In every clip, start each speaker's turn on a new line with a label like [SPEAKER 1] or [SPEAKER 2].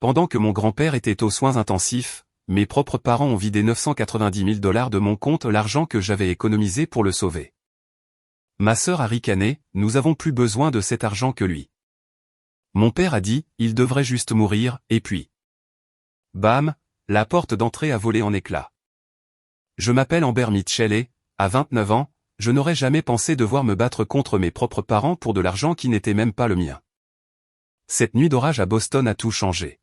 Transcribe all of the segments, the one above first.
[SPEAKER 1] Pendant que mon grand-père était aux soins intensifs, mes propres parents ont vidé 990 000 $ de mon compte, l'argent que j'avais économisé pour le sauver. Ma sœur a ricané, nous avons plus besoin de cet argent que lui. Mon père a dit, il devrait juste mourir, et puis... Bam, la porte d'entrée a volé en éclats. Je m'appelle Amber Mitchell et, à 29 ans, je n'aurais jamais pensé devoir me battre contre mes propres parents pour de l'argent qui n'était même pas le mien. Cette nuit d'orage à Boston a tout changé.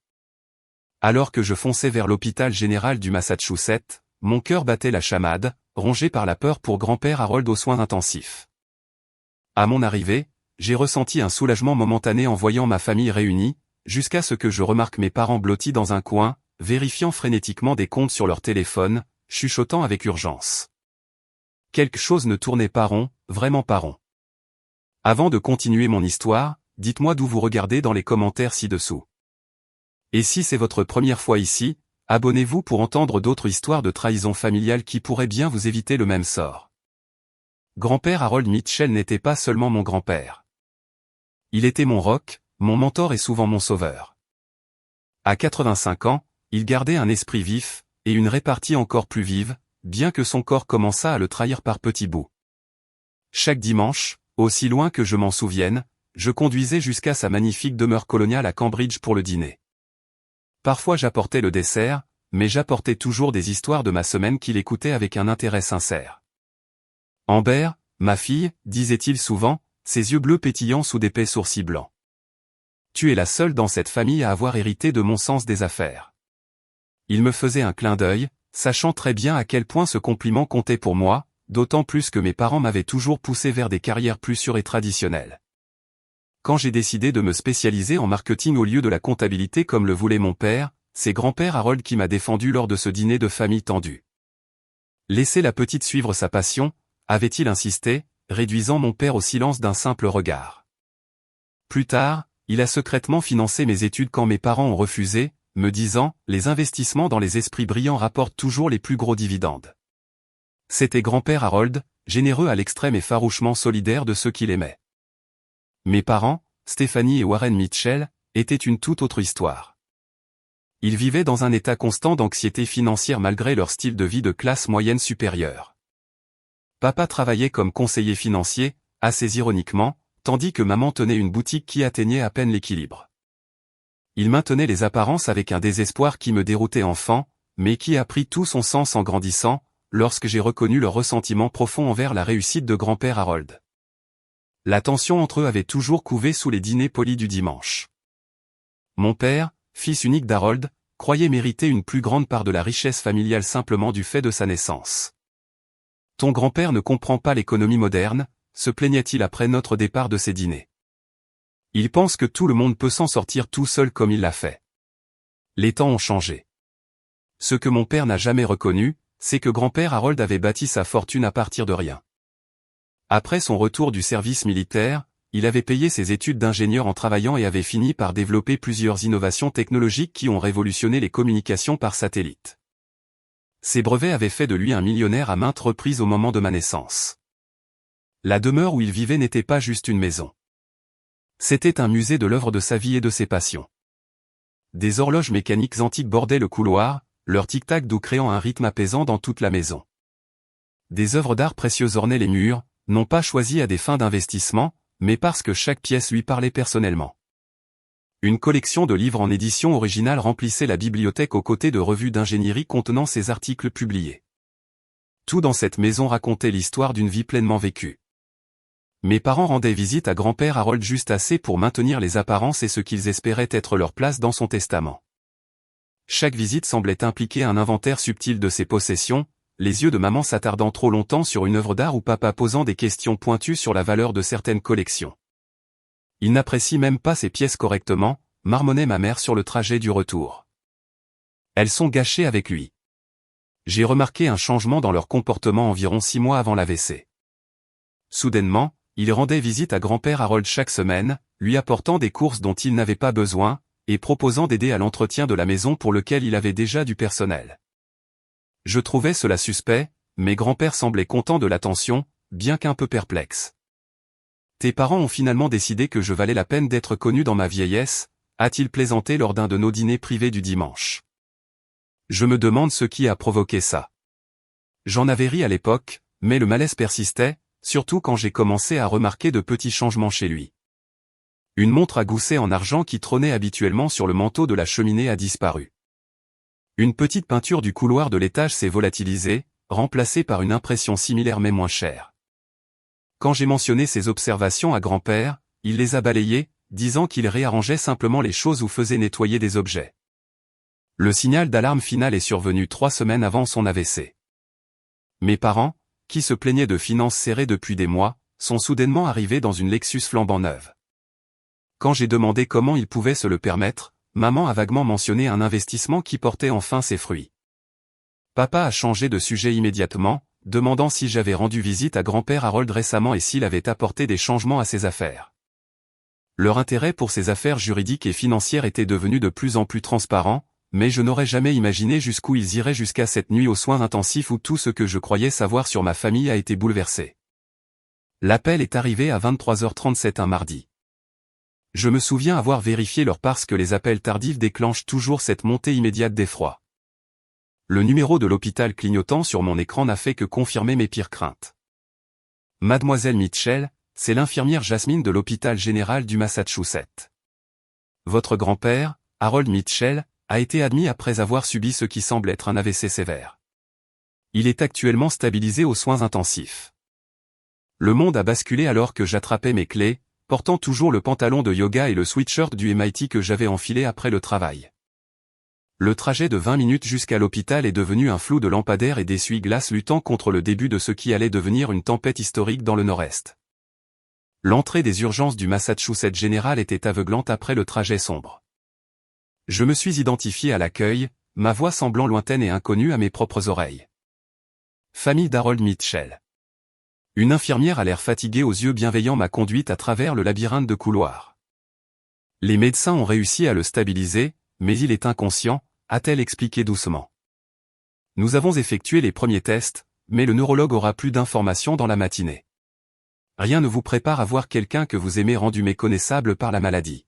[SPEAKER 1] Alors que je fonçais vers l'hôpital général du Massachusetts, mon cœur battait la chamade, rongé par la peur pour grand-père Harold aux soins intensifs. À mon arrivée, j'ai ressenti un soulagement momentané en voyant ma famille réunie, jusqu'à ce que je remarque mes parents blottis dans un coin, vérifiant frénétiquement des comptes sur leur téléphone, chuchotant avec urgence. Quelque chose ne tournait pas rond, vraiment pas rond. Avant de continuer mon histoire, dites-moi d'où vous regardez dans les commentaires ci-dessous. Et si c'est votre première fois ici, abonnez-vous pour entendre d'autres histoires de trahison familiale qui pourraient bien vous éviter le même sort. Grand-père Harold Mitchell n'était pas seulement mon grand-père. Il était mon roc, mon mentor et souvent mon sauveur. À 85 ans, il gardait un esprit vif, et une répartie encore plus vive, bien que son corps commençât à le trahir par petits bouts. Chaque dimanche, aussi loin que je m'en souvienne, je conduisais jusqu'à sa magnifique demeure coloniale à Cambridge pour le dîner. Parfois j'apportais le dessert, mais j'apportais toujours des histoires de ma semaine qu'il écoutait avec un intérêt sincère. Amber, ma fille, disait-il souvent, ses yeux bleus pétillants sous d'épais sourcils blancs. Tu es la seule dans cette famille à avoir hérité de mon sens des affaires. Il me faisait un clin d'œil, sachant très bien à quel point ce compliment comptait pour moi, d'autant plus que mes parents m'avaient toujours poussé vers des carrières plus sûres et traditionnelles. Quand j'ai décidé de me spécialiser en marketing au lieu de la comptabilité comme le voulait mon père, c'est grand-père Harold qui m'a défendu lors de ce dîner de famille tendu. Laissez la petite suivre sa passion, avait-il insisté, réduisant mon père au silence d'un simple regard. Plus tard, il a secrètement financé mes études quand mes parents ont refusé, me disant, les investissements dans les esprits brillants rapportent toujours les plus gros dividendes. C'était grand-père Harold, généreux à l'extrême et farouchement solidaire de ceux qu'il aimait. Mes parents, Stephanie et Warren Mitchell, étaient une toute autre histoire. Ils vivaient dans un état constant d'anxiété financière malgré leur style de vie de classe moyenne supérieure. Papa travaillait comme conseiller financier, assez ironiquement, tandis que maman tenait une boutique qui atteignait à peine l'équilibre. Il maintenait les apparences avec un désespoir qui me déroutait enfant, mais qui a pris tout son sens en grandissant, lorsque j'ai reconnu leur ressentiment profond envers la réussite de grand-père Harold. La tension entre eux avait toujours couvé sous les dîners polis du dimanche. Mon père, fils unique d'Harold, croyait mériter une plus grande part de la richesse familiale simplement du fait de sa naissance. Ton grand-père ne comprend pas l'économie moderne, se plaignait-il après notre départ de ces dîners. Il pense que tout le monde peut s'en sortir tout seul comme il l'a fait. Les temps ont changé. Ce que mon père n'a jamais reconnu, c'est que grand-père Harold avait bâti sa fortune à partir de rien. Après son retour du service militaire, il avait payé ses études d'ingénieur en travaillant et avait fini par développer plusieurs innovations technologiques qui ont révolutionné les communications par satellite. Ces brevets avaient fait de lui un millionnaire à maintes reprises au moment de ma naissance. La demeure où il vivait n'était pas juste une maison. C'était un musée de l'œuvre de sa vie et de ses passions. Des horloges mécaniques antiques bordaient le couloir, leur tic-tac doux créant un rythme apaisant dans toute la maison. Des œuvres d'art précieuses ornaient les murs, non pas choisies à des fins d'investissement, mais parce que chaque pièce lui parlait personnellement. Une collection de livres en édition originale remplissait la bibliothèque aux côtés de revues d'ingénierie contenant ses articles publiés. Tout dans cette maison racontait l'histoire d'une vie pleinement vécue. Mes parents rendaient visite à grand-père Harold juste assez pour maintenir les apparences et ce qu'ils espéraient être leur place dans son testament. Chaque visite semblait impliquer un inventaire subtil de ses possessions, les yeux de maman s'attardant trop longtemps sur une œuvre d'art ou papa posant des questions pointues sur la valeur de certaines collections. Il n'apprécie même pas ces pièces correctement, marmonnait ma mère sur le trajet du retour. Elles sont gâchées avec lui. J'ai remarqué un changement dans leur comportement environ 6 mois avant l'AVC. Soudainement, il rendait visite à grand-père Harold chaque semaine, lui apportant des courses dont il n'avait pas besoin, et proposant d'aider à l'entretien de la maison pour lequel il avait déjà du personnel. Je trouvais cela suspect, mais grand-père semblait content de l'attention, bien qu'un peu perplexe. Tes parents ont finalement décidé que je valais la peine d'être connu dans ma vieillesse, a-t-il plaisanté lors d'un de nos dîners privés du dimanche. Je me demande ce qui a provoqué ça. J'en avais ri à l'époque, mais le malaise persistait, surtout quand j'ai commencé à remarquer de petits changements chez lui. Une montre à gousset en argent qui trônait habituellement sur le manteau de la cheminée a disparu. Une petite peinture du couloir de l'étage s'est volatilisée, remplacée par une impression similaire mais moins chère. Quand j'ai mentionné ces observations à grand-père, il les a balayées, disant qu'il réarrangeait simplement les choses ou faisait nettoyer des objets. Le signal d'alarme final est survenu 3 semaines avant son AVC. Mes parents, qui se plaignaient de finances serrées depuis des mois, sont soudainement arrivés dans une Lexus flambant neuve. Quand j'ai demandé comment ils pouvaient se le permettre, maman a vaguement mentionné un investissement qui portait enfin ses fruits. Papa a changé de sujet immédiatement, demandant si j'avais rendu visite à grand-père Harold récemment et s'il avait apporté des changements à ses affaires. Leur intérêt pour ces affaires juridiques et financières était devenu de plus en plus transparent, mais je n'aurais jamais imaginé jusqu'où ils iraient jusqu'à cette nuit aux soins intensifs où tout ce que je croyais savoir sur ma famille a été bouleversé. L'appel est arrivé à 23h37 un mardi. Je me souviens avoir vérifié l'heure parce que les appels tardifs déclenchent toujours cette montée immédiate d'effroi. Le numéro de l'hôpital clignotant sur mon écran n'a fait que confirmer mes pires craintes. Mademoiselle Mitchell, c'est l'infirmière Jasmine de l'hôpital général du Massachusetts. Votre grand-père, Harold Mitchell, a été admis après avoir subi ce qui semble être un AVC sévère. Il est actuellement stabilisé aux soins intensifs. Le monde a basculé alors que j'attrapais mes clés, portant toujours le pantalon de yoga et le sweatshirt du MIT que j'avais enfilé après le travail. Le trajet de 20 minutes jusqu'à l'hôpital est devenu un flou de lampadaires et d'essuie-glaces luttant contre le début de ce qui allait devenir une tempête historique dans le nord-est. L'entrée des urgences du Massachusetts General était aveuglante après le trajet sombre. Je me suis identifié à l'accueil, ma voix semblant lointaine et inconnue à mes propres oreilles. Famille d'Harold Mitchell. Une infirmière à l'air fatigué aux yeux bienveillants m'a conduite à travers le labyrinthe de couloirs. Les médecins ont réussi à le stabiliser, mais il est inconscient, a-t-elle expliqué doucement. Nous avons effectué les premiers tests, mais le neurologue aura plus d'informations dans la matinée. Rien ne vous prépare à voir quelqu'un que vous aimez rendu méconnaissable par la maladie.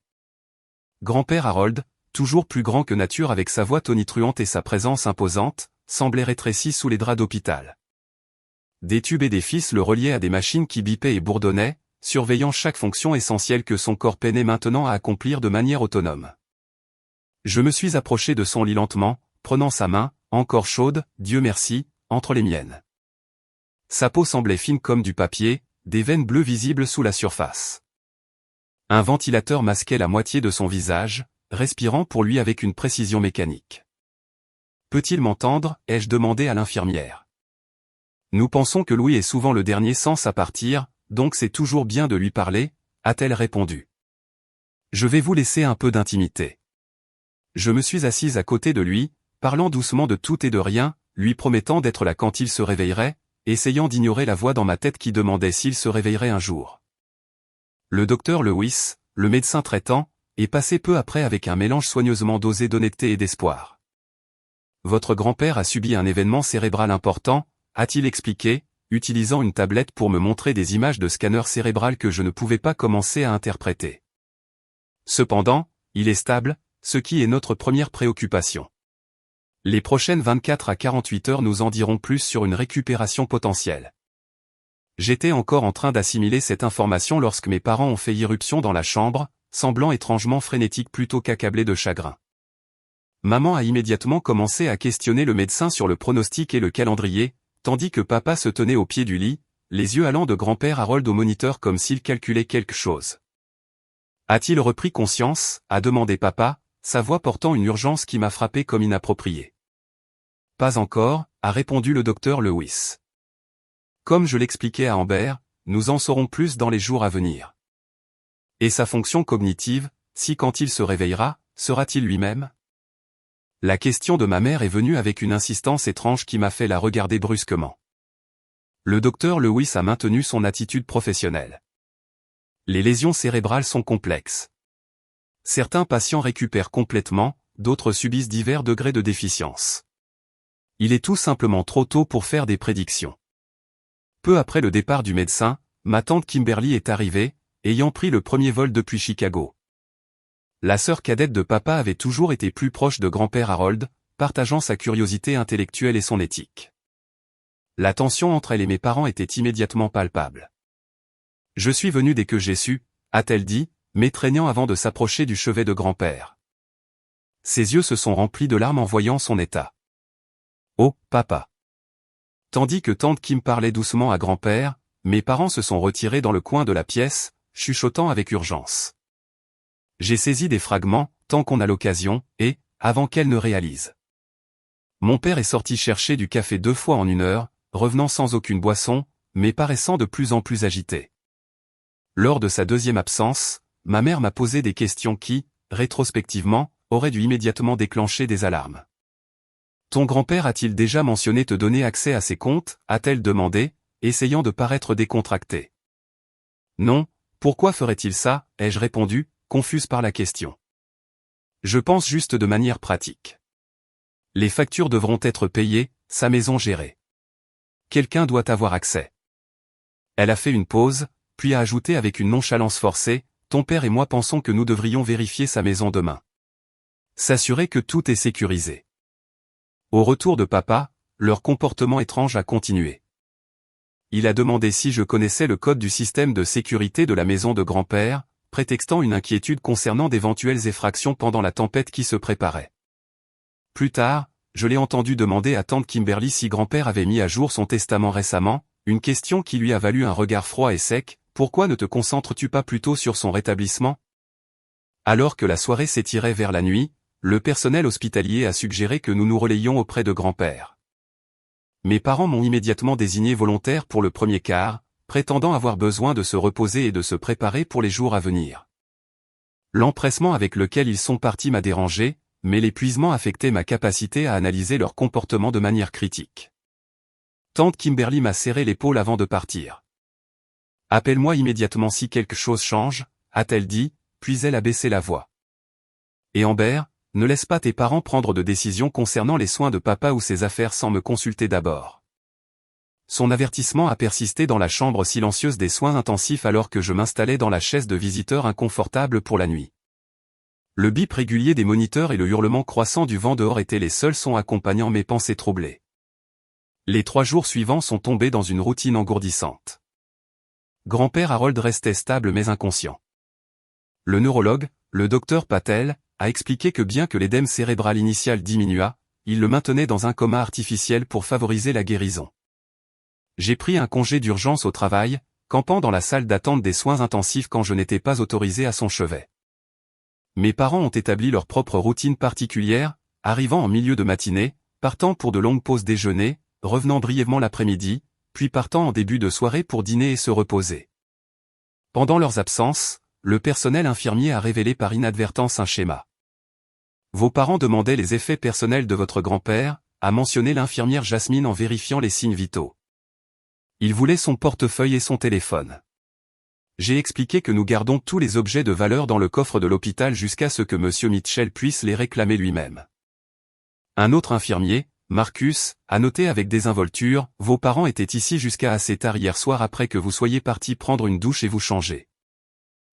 [SPEAKER 1] Grand-père Harold, toujours plus grand que nature avec sa voix tonitruante et sa présence imposante, semblait rétréci sous les draps d'hôpital. Des tubes et des fils le reliaient à des machines qui bipaient et bourdonnaient, surveillant chaque fonction essentielle que son corps peinait maintenant à accomplir de manière autonome. Je me suis approché de son lit lentement, prenant sa main, encore chaude, Dieu merci, entre les miennes. Sa peau semblait fine comme du papier, des veines bleues visibles sous la surface. Un ventilateur masquait la moitié de son visage, respirant pour lui avec une précision mécanique. Peut-il m'entendre, ai-je demandé à l'infirmière. Nous pensons que Louis est souvent le dernier sens à partir, donc c'est toujours bien de lui parler, a-t-elle répondu. Je vais vous laisser un peu d'intimité. Je me suis assise à côté de lui, parlant doucement de tout et de rien, lui promettant d'être là quand il se réveillerait, essayant d'ignorer la voix dans ma tête qui demandait s'il se réveillerait un jour. Le docteur Lewis, le médecin traitant, est passé peu après avec un mélange soigneusement dosé d'honnêteté et d'espoir. Votre grand-père a subi un événement cérébral important, a-t-il expliqué, utilisant une tablette pour me montrer des images de scanner cérébral que je ne pouvais pas commencer à interpréter. Cependant, il est stable, ce qui est notre première préoccupation. Les prochaines 24 à 48 heures nous en diront plus sur une récupération potentielle. J'étais encore en train d'assimiler cette information lorsque mes parents ont fait irruption dans la chambre, semblant étrangement frénétiques plutôt qu'accablés de chagrin. Maman a immédiatement commencé à questionner le médecin sur le pronostic et le calendrier, tandis que papa se tenait au pied du lit, les yeux allant de grand-père Harold au moniteur comme s'il calculait quelque chose. A-t-il repris conscience, a demandé papa, sa voix portant une urgence qui m'a frappé comme inappropriée. Pas encore, a répondu le docteur Lewis. Comme je l'expliquais à Amber, nous en saurons plus dans les jours à venir. Et sa fonction cognitive, si quand il se réveillera, sera-t-il lui-même? La question de ma mère est venue avec une insistance étrange qui m'a fait la regarder brusquement. Le docteur Lewis a maintenu son attitude professionnelle. Les lésions cérébrales sont complexes. Certains patients récupèrent complètement, d'autres subissent divers degrés de déficience. Il est tout simplement trop tôt pour faire des prédictions. Peu après le départ du médecin, ma tante Kimberly est arrivée, ayant pris le premier vol depuis Chicago. La sœur cadette de papa avait toujours été plus proche de grand-père Harold, partageant sa curiosité intellectuelle et son éthique. La tension entre elle et mes parents était immédiatement palpable. « Je suis venu dès que j'ai su », a-t-elle dit, m'étreignant avant de s'approcher du chevet de grand-père. Ses yeux se sont remplis de larmes en voyant son état. « Oh, papa !» Tandis que tante Kim parlait doucement à grand-père, mes parents se sont retirés dans le coin de la pièce, chuchotant avec urgence. J'ai saisi des fragments, tant qu'on a l'occasion, et, avant qu'elle ne réalise. Mon père est sorti chercher du café 2 fois en 1 heure, revenant sans aucune boisson, mais paraissant de plus en plus agité. Lors de sa 2e absence, ma mère m'a posé des questions qui, rétrospectivement, auraient dû immédiatement déclencher des alarmes. « Ton grand-père a-t-il déjà mentionné te donner accès à ses comptes ?» a-t-elle demandé, essayant de paraître décontractée. « Non, pourquoi ferait-il ça ?» ai-je répondu, confuse par la question. « Je pense juste de manière pratique. Les factures devront être payées, sa maison gérée. Quelqu'un doit avoir accès. » Elle a fait une pause, puis a ajouté avec une nonchalance forcée, « Ton père et moi pensons que nous devrions vérifier sa maison demain. S'assurer que tout est sécurisé. » Au retour de papa, leur comportement étrange a continué. Il a demandé si je connaissais le code du système de sécurité de la maison de grand-père, prétextant une inquiétude concernant d'éventuelles effractions pendant la tempête qui se préparait. Plus tard, je l'ai entendu demander à tante Kimberly si grand-père avait mis à jour son testament récemment, une question qui lui a valu un regard froid et sec. « Pourquoi ne te concentres-tu pas plutôt sur son rétablissement ?» Alors que la soirée s'étirait vers la nuit, le personnel hospitalier a suggéré que nous nous relayions auprès de grand-père. Mes parents m'ont immédiatement désigné volontaire pour le premier quart, prétendant avoir besoin de se reposer et de se préparer pour les jours à venir. L'empressement avec lequel ils sont partis m'a dérangé, mais l'épuisement affectait ma capacité à analyser leur comportement de manière critique. Tante Kimberly m'a serré l'épaule avant de partir. « Appelle-moi immédiatement si quelque chose change », a-t-elle dit, puis elle a baissé la voix. « Et Amber, ne laisse pas tes parents prendre de décision concernant les soins de papa ou ses affaires sans me consulter d'abord. » Son avertissement a persisté dans la chambre silencieuse des soins intensifs alors que je m'installais dans la chaise de visiteur inconfortable pour la nuit. Le bip régulier des moniteurs et le hurlement croissant du vent dehors étaient les seuls sons accompagnant mes pensées troublées. Les 3 jours suivants sont tombés dans une routine engourdissante. Grand-père Harold restait stable mais inconscient. Le neurologue, le docteur Patel, a expliqué que bien que l'édème cérébral initial diminuât, il le maintenait dans un coma artificiel pour favoriser la guérison. J'ai pris un congé d'urgence au travail, campant dans la salle d'attente des soins intensifs quand je n'étais pas autorisé à son chevet. Mes parents ont établi leur propre routine particulière, arrivant en milieu de matinée, partant pour de longues pauses déjeuner, revenant brièvement l'après-midi, puis partant en début de soirée pour dîner et se reposer. Pendant leurs absences, le personnel infirmier a révélé par inadvertance un schéma. Vos parents demandaient les effets personnels de votre grand-père, a mentionné l'infirmière Jasmine en vérifiant les signes vitaux. Ils voulaient son portefeuille et son téléphone. J'ai expliqué que nous gardons tous les objets de valeur dans le coffre de l'hôpital jusqu'à ce que M. Mitchell puisse les réclamer lui-même. Un autre infirmier, Marcus, a noté avec désinvolture, « Vos parents étaient ici jusqu'à assez tard hier soir après que vous soyez partis prendre une douche et vous changer.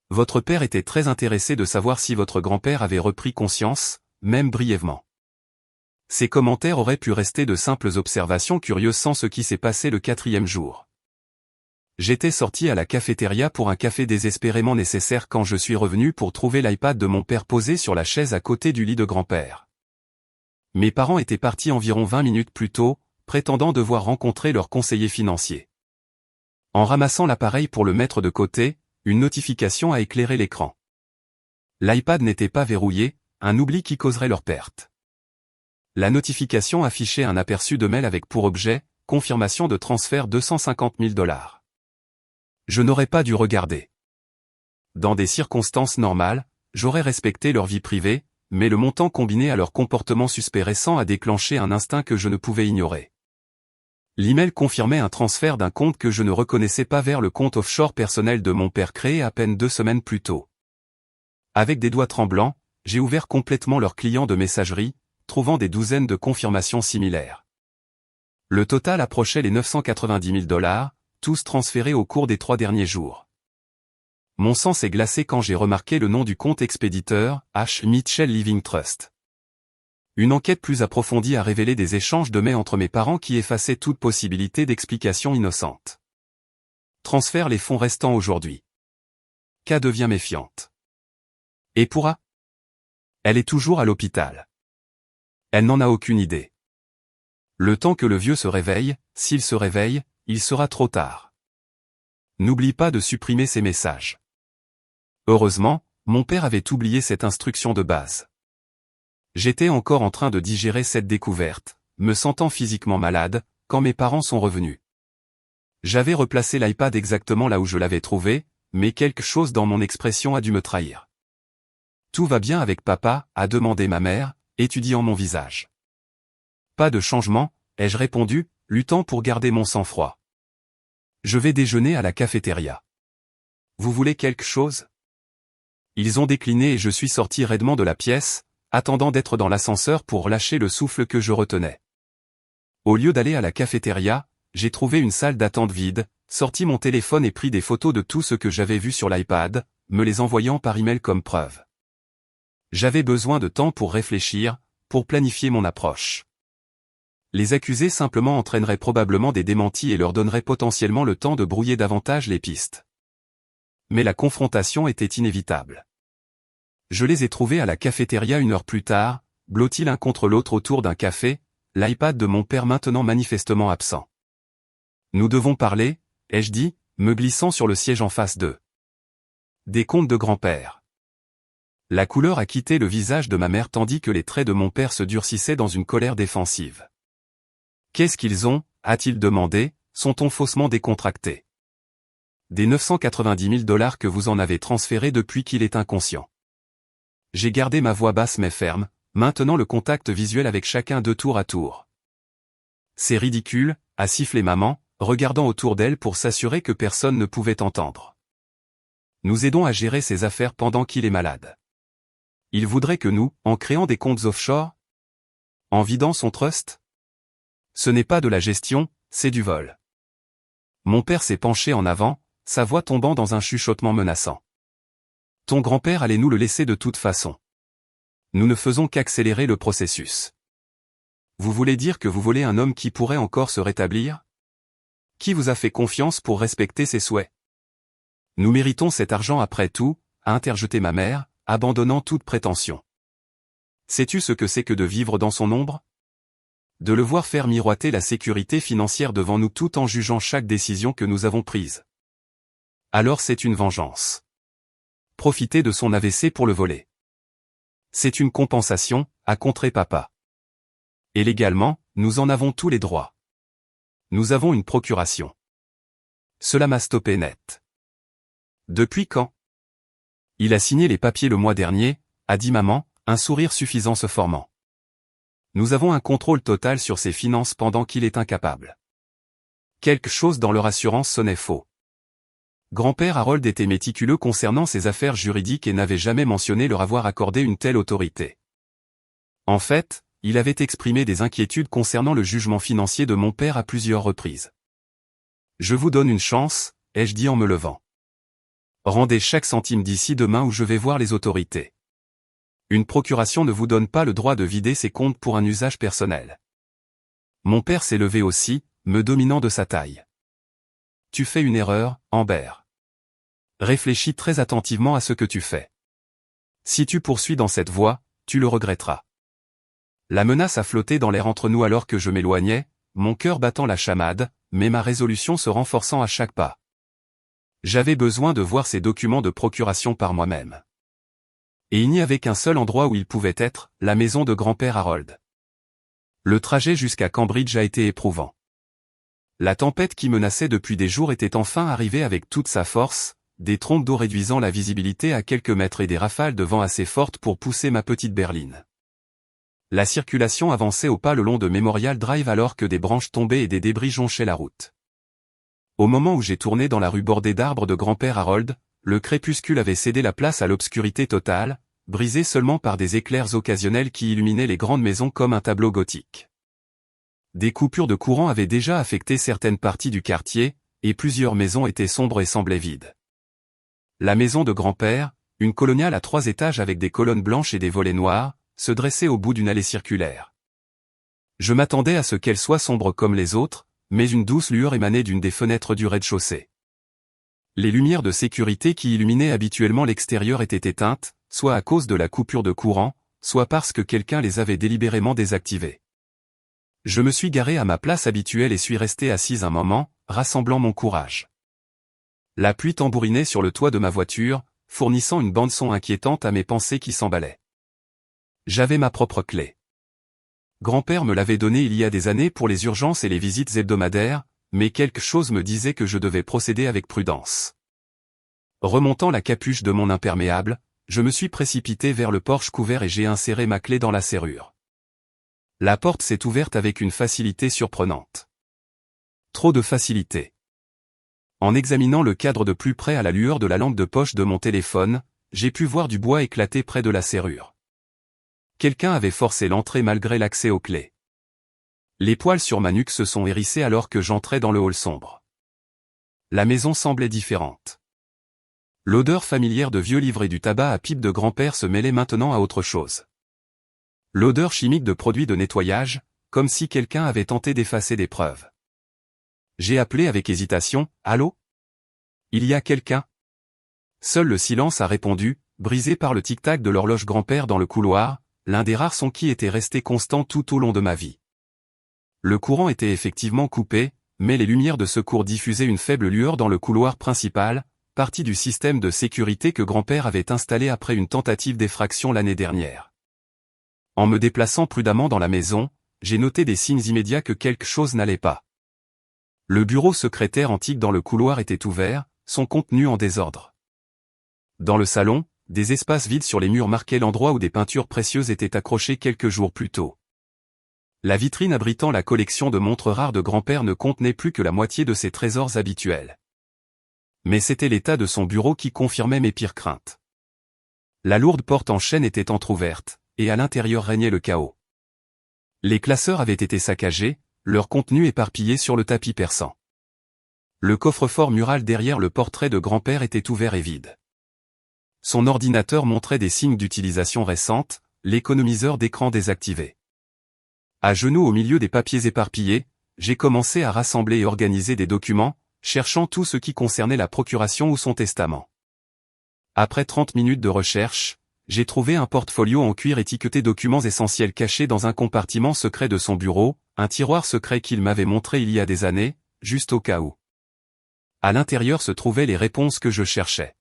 [SPEAKER 1] Votre père était très intéressé de savoir si votre grand-père avait repris conscience, même brièvement. » Ces commentaires auraient pu rester de simples observations curieuses sans ce qui s'est passé le 4e jour. J'étais sorti à la cafétéria pour un café désespérément nécessaire quand je suis revenu pour trouver l'iPad de mon père posé sur la chaise à côté du lit de grand-père. Mes parents étaient partis environ 20 minutes plus tôt, prétendant devoir rencontrer leur conseiller financier. En ramassant l'appareil pour le mettre de côté, une notification a éclairé l'écran. L'iPad n'était pas verrouillé, un oubli qui causerait leur perte. La notification affichait un aperçu de mail avec pour objet, confirmation de transfert $250 000. Je n'aurais pas dû regarder. Dans des circonstances normales, j'aurais respecté leur vie privée, mais le montant combiné à leur comportement suspect récent a déclenché un instinct que je ne pouvais ignorer. L'email confirmait un transfert d'un compte que je ne reconnaissais pas vers le compte offshore personnel de mon père créé à peine 2 semaines plus tôt. Avec des doigts tremblants, j'ai ouvert complètement leur client de messagerie, trouvant des douzaines de confirmations similaires. Le total approchait les $990 000, tous transférés au cours des 3 derniers jours. Mon sang s'est glacé quand j'ai remarqué le nom du compte expéditeur, H. Mitchell Living Trust. Une enquête plus approfondie a révélé des échanges de mails entre mes parents qui effaçaient toute possibilité d'explication innocente. Transfère les fonds restants aujourd'hui. K devient méfiante. Et pourra? Elle est toujours à l'hôpital. Elle n'en a aucune idée. Le temps que le vieux se réveille, s'il se réveille, il sera trop tard. N'oublie pas de supprimer ces messages. Heureusement, mon père avait oublié cette instruction de base. J'étais encore en train de digérer cette découverte, me sentant physiquement malade, quand mes parents sont revenus. J'avais replacé l'iPad exactement là où je l'avais trouvé, mais quelque chose dans mon expression a dû me trahir. « Tout va bien avec papa ?» a demandé ma mère, étudiant mon visage. « Pas de changement », ai-je répondu, luttant pour garder mon sang-froid. « Je vais déjeuner à la cafétéria. Vous voulez quelque chose ?» Ils ont décliné et je suis sorti raidement de la pièce, attendant d'être dans l'ascenseur pour lâcher le souffle que je retenais. Au lieu d'aller à la cafétéria, j'ai trouvé une salle d'attente vide, sorti mon téléphone et pris des photos de tout ce que j'avais vu sur l'iPad, me les envoyant par email comme preuve. J'avais besoin de temps pour réfléchir, pour planifier mon approche. Les accusés simplement entraîneraient probablement des démentis et leur donneraient potentiellement le temps de brouiller davantage les pistes. Mais la confrontation était inévitable. Je les ai trouvés à la cafétéria 1 heure plus tard, blottis l'un contre l'autre autour d'un café, l'iPad de mon père maintenant manifestement absent. « Nous devons parler », ai-je dit, me glissant sur le siège en face d'eux. Des contes de grand-père. La couleur a quitté le visage de ma mère tandis que les traits de mon père se durcissaient dans une colère défensive. « Qu'est-ce qu'ils ont ?» a-t-il demandé, son ton faussement décontracté. « Des 990 000 $ que vous en avez transférés depuis qu'il est inconscient. » J'ai gardé ma voix basse mais ferme, maintenant le contact visuel avec chacun d'eux tour à tour. « C'est ridicule », a sifflé maman, regardant autour d'elle pour s'assurer que personne ne pouvait entendre. « Nous aidons à gérer ses affaires pendant qu'il est malade. Il voudrait que nous, en créant des comptes offshore? En vidant son trust? Ce n'est pas de la gestion, c'est du vol. » Mon père s'est penché en avant, sa voix tombant dans un chuchotement menaçant. « Ton grand-père allait nous le laisser de toute façon. Nous ne faisons qu'accélérer le processus. Vous voulez dire que vous volez un homme qui pourrait encore se rétablir? Qui vous a fait confiance pour respecter ses souhaits? Nous méritons cet argent après tout, a interjeté ma mère, abandonnant toute prétention. Sais-tu ce que c'est que de vivre dans son ombre? De le voir faire miroiter la sécurité financière devant nous tout en jugeant chaque décision que nous avons prise. Alors c'est une vengeance. Profiter de son AVC pour le voler. C'est une compensation, a contré papa. Et légalement, nous en avons tous les droits. Nous avons une procuration. Cela m'a stoppé net. Depuis quand? Il a signé les papiers le mois dernier, a dit maman, un sourire suffisant se formant. Nous avons un contrôle total sur ses finances pendant qu'il est incapable. Quelque chose dans leur assurance sonnait faux. Grand-père Harold était méticuleux concernant ses affaires juridiques et n'avait jamais mentionné leur avoir accordé une telle autorité. En fait, il avait exprimé des inquiétudes concernant le jugement financier de mon père à plusieurs reprises. « Je vous donne une chance », ai-je dit en me levant. « Rendez chaque centime d'ici demain ou je vais voir les autorités. Une procuration ne vous donne pas le droit de vider ses comptes pour un usage personnel. » Mon père s'est levé aussi, me dominant de sa taille. « Tu fais une erreur, Amber. Réfléchis très attentivement à ce que tu fais. Si tu poursuis dans cette voie, tu le regretteras. » La menace a flotté dans l'air entre nous alors que je m'éloignais, mon cœur battant la chamade, mais ma résolution se renforçant à chaque pas. J'avais besoin de voir ces documents de procuration par moi-même. Et il n'y avait qu'un seul endroit où ils pouvaient être, la maison de grand-père Harold. Le trajet jusqu'à Cambridge a été éprouvant. La tempête qui menaçait depuis des jours était enfin arrivée avec toute sa force, des trompes d'eau réduisant la visibilité à quelques mètres et des rafales de vent assez fortes pour pousser ma petite berline. La circulation avançait au pas le long de Memorial Drive alors que des branches tombaient et des débris jonchaient la route. Au moment où j'ai tourné dans la rue bordée d'arbres de grand-père Harold, le crépuscule avait cédé la place à l'obscurité totale, brisée seulement par des éclairs occasionnels qui illuminaient les grandes maisons comme un tableau gothique. Des coupures de courant avaient déjà affecté certaines parties du quartier, et plusieurs maisons étaient sombres et semblaient vides. La maison de grand-père, une coloniale à 3 étages avec des colonnes blanches et des volets noirs, se dressait au bout d'une allée circulaire. Je m'attendais à ce qu'elle soit sombre comme les autres, mais une douce lueur émanait d'une des fenêtres du rez-de-chaussée. Les lumières de sécurité qui illuminaient habituellement l'extérieur étaient éteintes, soit à cause de la coupure de courant, soit parce que quelqu'un les avait délibérément désactivées. Je me suis garé à ma place habituelle et suis resté assise un moment, rassemblant mon courage. La pluie tambourinait sur le toit de ma voiture, fournissant une bande-son inquiétante à mes pensées qui s'emballaient. J'avais ma propre clé. Grand-père me l'avait donnée il y a des années pour les urgences et les visites hebdomadaires, mais quelque chose me disait que je devais procéder avec prudence. Remontant la capuche de mon imperméable, je me suis précipité vers le porche couvert et j'ai inséré ma clé dans la serrure. La porte s'est ouverte avec une facilité surprenante. Trop de facilité. En examinant le cadre de plus près à la lueur de la lampe de poche de mon téléphone, j'ai pu voir du bois éclater près de la serrure. Quelqu'un avait forcé l'entrée malgré l'accès aux clés. Les poils sur ma nuque se sont hérissés alors que j'entrais dans le hall sombre. La maison semblait différente. L'odeur familière de vieux livres et du tabac à pipe de grand-père se mêlait maintenant à autre chose. L'odeur chimique de produits de nettoyage, comme si quelqu'un avait tenté d'effacer des preuves. J'ai appelé avec hésitation, « Allô ? Il y a quelqu'un ?» Seul le silence a répondu, brisé par le tic-tac de l'horloge grand-père dans le couloir, l'un des rares sons qui était resté constant tout au long de ma vie. Le courant était effectivement coupé, mais les lumières de secours diffusaient une faible lueur dans le couloir principal, partie du système de sécurité que grand-père avait installé après une tentative d'effraction l'année dernière. En me déplaçant prudemment dans la maison, j'ai noté des signes immédiats que quelque chose n'allait pas. Le bureau secrétaire antique dans le couloir était ouvert, son contenu en désordre. Dans le salon, des espaces vides sur les murs marquaient l'endroit où des peintures précieuses étaient accrochées quelques jours plus tôt. La vitrine abritant la collection de montres rares de grand-père ne contenait plus que la moitié de ses trésors habituels. Mais c'était l'état de son bureau qui confirmait mes pires craintes. La lourde porte en chêne était entr'ouverte, et à l'intérieur régnait le chaos. Les classeurs avaient été saccagés, leur contenu éparpillé sur le tapis persan. Le coffre-fort mural derrière le portrait de grand-père était ouvert et vide. Son ordinateur montrait des signes d'utilisation récente, l'économiseur d'écran désactivé. À genoux au milieu des papiers éparpillés, j'ai commencé à rassembler et organiser des documents, cherchant tout ce qui concernait la procuration ou son testament. Après 30 minutes de recherche, j'ai trouvé un portfolio en cuir étiqueté documents essentiels cachés dans un compartiment secret de son bureau, un tiroir secret qu'il m'avait montré il y a des années, juste au cas où. À l'intérieur se trouvaient les réponses que je cherchais.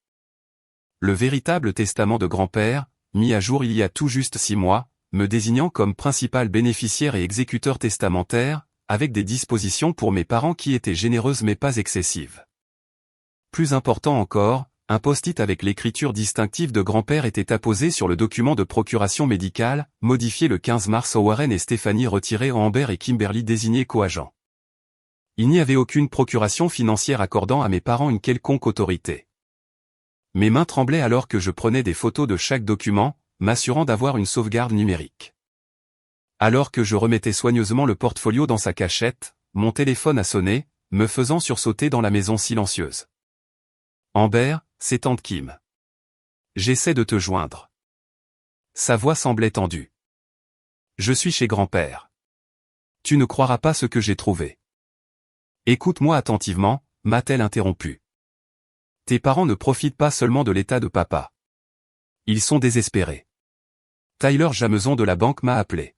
[SPEAKER 1] Le véritable testament de grand-père, mis à jour il y a tout juste 6 mois, me désignant comme principal bénéficiaire et exécuteur testamentaire, avec des dispositions pour mes parents qui étaient généreuses mais pas excessives. Plus important encore, un post-it avec l'écriture distinctive de grand-père était apposé sur le document de procuration médicale, modifié le 15 mars au Warren et Stéphanie retirés en Amber et Kimberly désignés coagents. Il n'y avait aucune procuration financière accordant à mes parents une quelconque autorité. Mes mains tremblaient alors que je prenais des photos de chaque document, m'assurant d'avoir une sauvegarde numérique. Alors que je remettais soigneusement le portfolio dans sa cachette, mon téléphone a sonné, me faisant sursauter dans la maison silencieuse. Amber, c'est tante Kim. J'essaie de te joindre. Sa voix semblait tendue. Je suis chez grand-père. Tu ne croiras pas ce que j'ai trouvé. Écoute-moi attentivement, m'a-t-elle interrompu. Tes parents ne profitent pas seulement de l'état de papa. Ils sont désespérés. Tyler Jameson de la banque m'a appelé.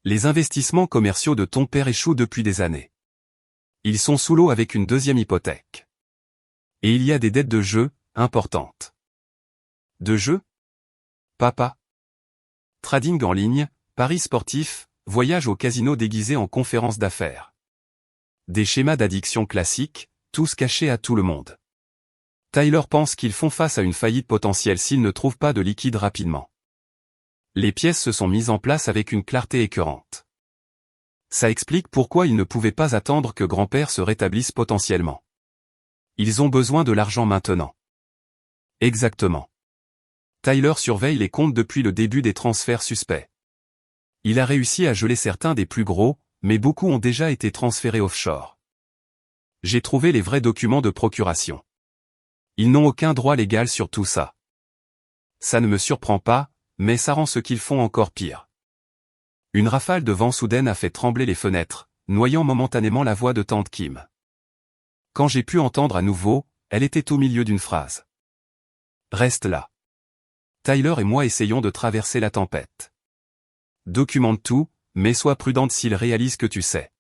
[SPEAKER 1] Les investissements commerciaux de ton père échouent depuis des années. Ils sont sous l'eau avec une deuxième hypothèque. Et il y a des dettes de jeu, importantes. De jeu ? Papa. Trading en ligne, paris sportifs, voyage au casino déguisé en conférence d'affaires. Des schémas d'addiction classiques, tous cachés à tout le monde. Tyler pense qu'ils font face à une faillite potentielle s'ils ne trouvent pas de liquide rapidement. Les pièces se sont mises en place avec une clarté écœurante. Ça explique pourquoi ils ne pouvaient pas attendre que grand-père se rétablisse potentiellement. Ils ont besoin de l'argent maintenant. Exactement. Tyler surveille les comptes depuis le début des transferts suspects. Il a réussi à geler certains des plus gros, mais beaucoup ont déjà été transférés offshore. J'ai trouvé les vrais documents de procuration. Ils n'ont aucun droit légal sur tout ça. Ça ne me surprend pas, mais ça rend ce qu'ils font encore pire. Une rafale de vent soudaine a fait trembler les fenêtres, noyant momentanément la voix de tante Kim. Quand j'ai pu entendre à nouveau, elle était au milieu d'une phrase. Reste là. Tyler et moi essayons de traverser la tempête. Documente tout, mais sois prudente s'il réalise que tu sais.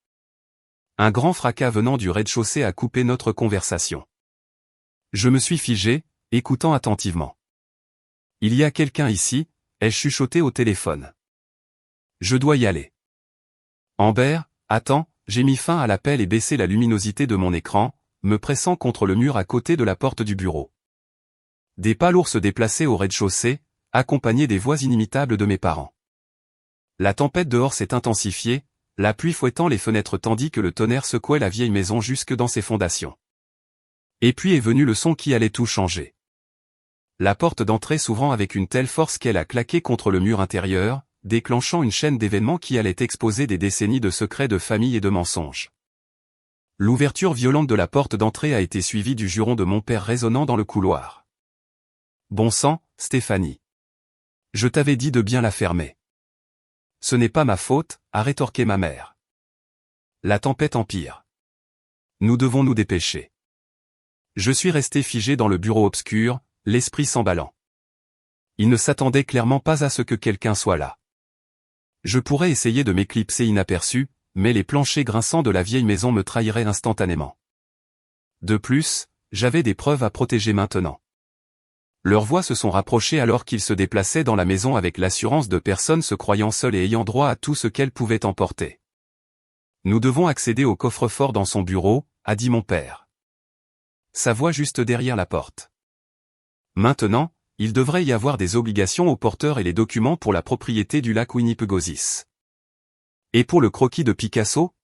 [SPEAKER 1] Un grand fracas venant du rez-de-chaussée a coupé notre conversation. Je me suis figé, écoutant attentivement. Il y a quelqu'un ici, ai-je chuchoté au téléphone. Je dois y aller. Amber, attends, j'ai mis fin à l'appel et baissé la luminosité de mon écran, me pressant contre le mur à côté de la porte du bureau. Des pas lourds se déplaçaient au rez-de-chaussée, accompagnés des voix inimitables de mes parents. La tempête dehors s'est intensifiée, la pluie fouettant les fenêtres tandis que le tonnerre secouait la vieille maison jusque dans ses fondations. Et puis est venu le son qui allait tout changer. La porte d'entrée s'ouvrant avec une telle force qu'elle a claqué contre le mur intérieur, déclenchant une chaîne d'événements qui allait exposer des décennies de secrets de famille et de mensonges. L'ouverture violente de la porte d'entrée a été suivie du juron de mon père résonnant dans le couloir. Bon sang, Stéphanie. Je t'avais dit de bien la fermer. Ce n'est pas ma faute, a rétorqué ma mère. La tempête empire. Nous devons nous dépêcher. Je suis resté figé dans le bureau obscur, l'esprit s'emballant. Il ne s'attendait clairement pas à ce que quelqu'un soit là. Je pourrais essayer de m'éclipser inaperçu, mais les planchers grinçants de la vieille maison me trahiraient instantanément. De plus, j'avais des preuves à protéger maintenant. Leurs voix se sont rapprochées alors qu'ils se déplaçaient dans la maison avec l'assurance de personnes se croyant seules et ayant droit à tout ce qu'elles pouvaient emporter. Nous devons accéder au coffre-fort dans son bureau, a dit mon père. Sa voix juste derrière la porte. Maintenant, il devrait y avoir des obligations aux porteurs et les documents pour la propriété du lac Winnipegosis. Et pour le croquis de Picasso?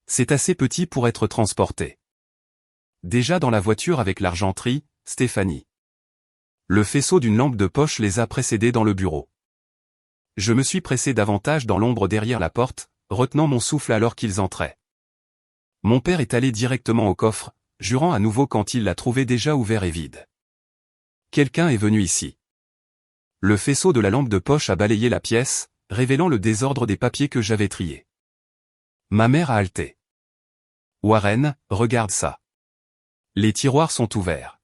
[SPEAKER 1] C'est assez petit pour être transporté. Déjà dans la voiture avec l'argenterie, Stéphanie. Le faisceau d'une lampe de poche les a précédés dans le bureau. Je me suis pressé davantage dans l'ombre derrière la porte, retenant mon souffle alors qu'ils entraient. Mon père est allé directement au coffre, jurant à nouveau quand il l'a trouvé déjà ouvert et vide. Quelqu'un est venu ici. Le faisceau de la lampe de poche a balayé la pièce, révélant le désordre des papiers que j'avais triés. Ma mère a haleté. Warren, regarde ça. Les tiroirs sont ouverts.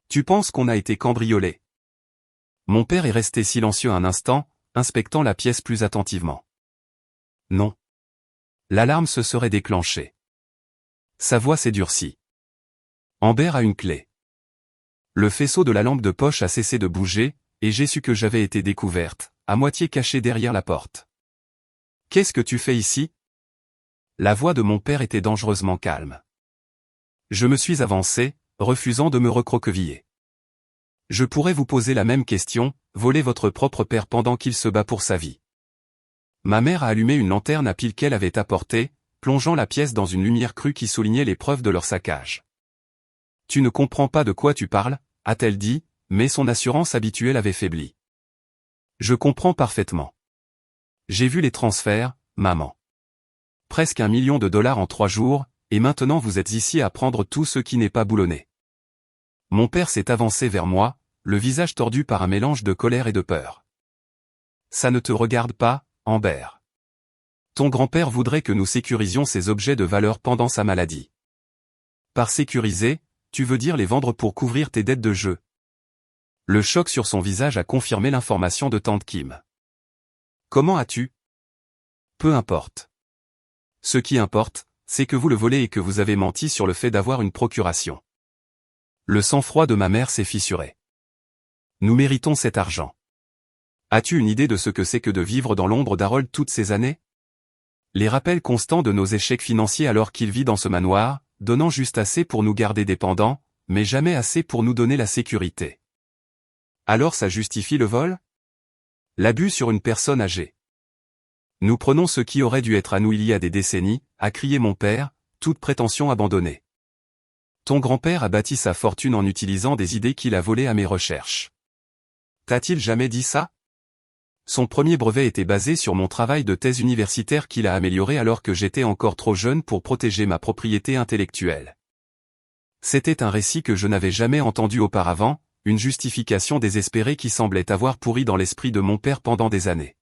[SPEAKER 1] Tu penses qu'on a été cambriolé? Mon père est resté silencieux un instant, inspectant la pièce plus attentivement. Non. L'alarme se serait déclenchée. Sa voix s'est durcie. Amber a une clé. Le faisceau de la lampe de poche a cessé de bouger, et j'ai su que j'avais été découverte, à moitié cachée derrière la porte. Qu'est-ce que tu fais ici? La voix de mon père était dangereusement calme. Je me suis avancé, refusant de me recroqueviller. Je pourrais vous poser la même question, voler votre propre père pendant qu'il se bat pour sa vie. Ma mère a allumé une lanterne à pile qu'elle avait apportée, plongeant la pièce dans une lumière crue qui soulignait les preuves de leur saccage. Tu ne comprends pas de quoi tu parles, a-t-elle dit, mais son assurance habituelle avait faibli. Je comprends parfaitement. J'ai vu les transferts, maman. Presque $1 million en 3 jours, et maintenant vous êtes ici à prendre tout ce qui n'est pas boulonné. Mon père s'est avancé vers moi, le visage tordu par un mélange de colère et de peur. Ça ne te regarde pas, Amber. Ton grand-père voudrait que nous sécurisions ces objets de valeur pendant sa maladie. Par sécuriser, tu veux dire les vendre pour couvrir tes dettes de jeu. Le choc sur son visage a confirmé l'information de tante Kim. Comment as-tu? Peu importe. Ce qui importe, c'est que vous le volez et que vous avez menti sur le fait d'avoir une procuration. Le sang-froid de ma mère s'est fissuré. Nous méritons cet argent. As-tu une idée de ce que c'est que de vivre dans l'ombre d'Harold toutes ces années? Les rappels constants de nos échecs financiers alors qu'il vit dans ce manoir, donnant juste assez pour nous garder dépendants, mais jamais assez pour nous donner la sécurité. Alors ça justifie le vol? L'abus sur une personne âgée. Nous prenons ce qui aurait dû être à nous il y a des décennies, a crié mon père, toute prétention abandonnée. Ton grand-père a bâti sa fortune en utilisant des idées qu'il a volées à mes recherches. T'a-t-il jamais dit ça? Son premier brevet était basé sur mon travail de thèse universitaire qu'il a amélioré alors que j'étais encore trop jeune pour protéger ma propriété intellectuelle. C'était un récit que je n'avais jamais entendu auparavant, une justification désespérée qui semblait avoir pourri dans l'esprit de mon père pendant des années.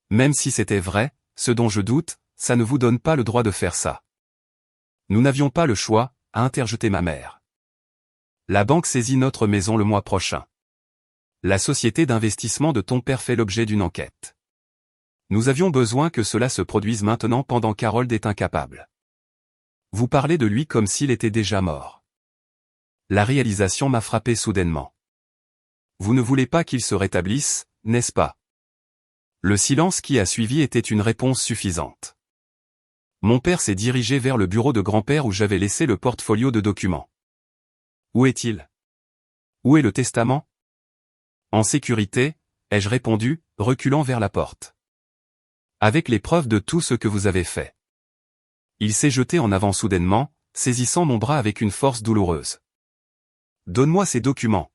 [SPEAKER 1] Même si c'était vrai, ce dont je doute, ça ne vous donne pas le droit de faire ça. Nous n'avions pas le choix, a interjeté ma mère. La banque saisit notre maison le mois prochain. La société d'investissement de ton père fait l'objet d'une enquête. Nous avions besoin que cela se produise maintenant pendant qu'Harold est incapable. Vous parlez de lui comme s'il était déjà mort. La réalisation m'a frappé soudainement. Vous ne voulez pas qu'il se rétablisse, n'est-ce pas? Le silence qui a suivi était une réponse suffisante. Mon père s'est dirigé vers le bureau de grand-père où j'avais laissé le portfolio de documents. Où est-il? Où est le testament? En sécurité, ai-je répondu, reculant vers la porte. Avec les preuves de tout ce que vous avez fait. Il s'est jeté en avant soudainement, saisissant mon bras avec une force douloureuse. Donne-moi ces documents.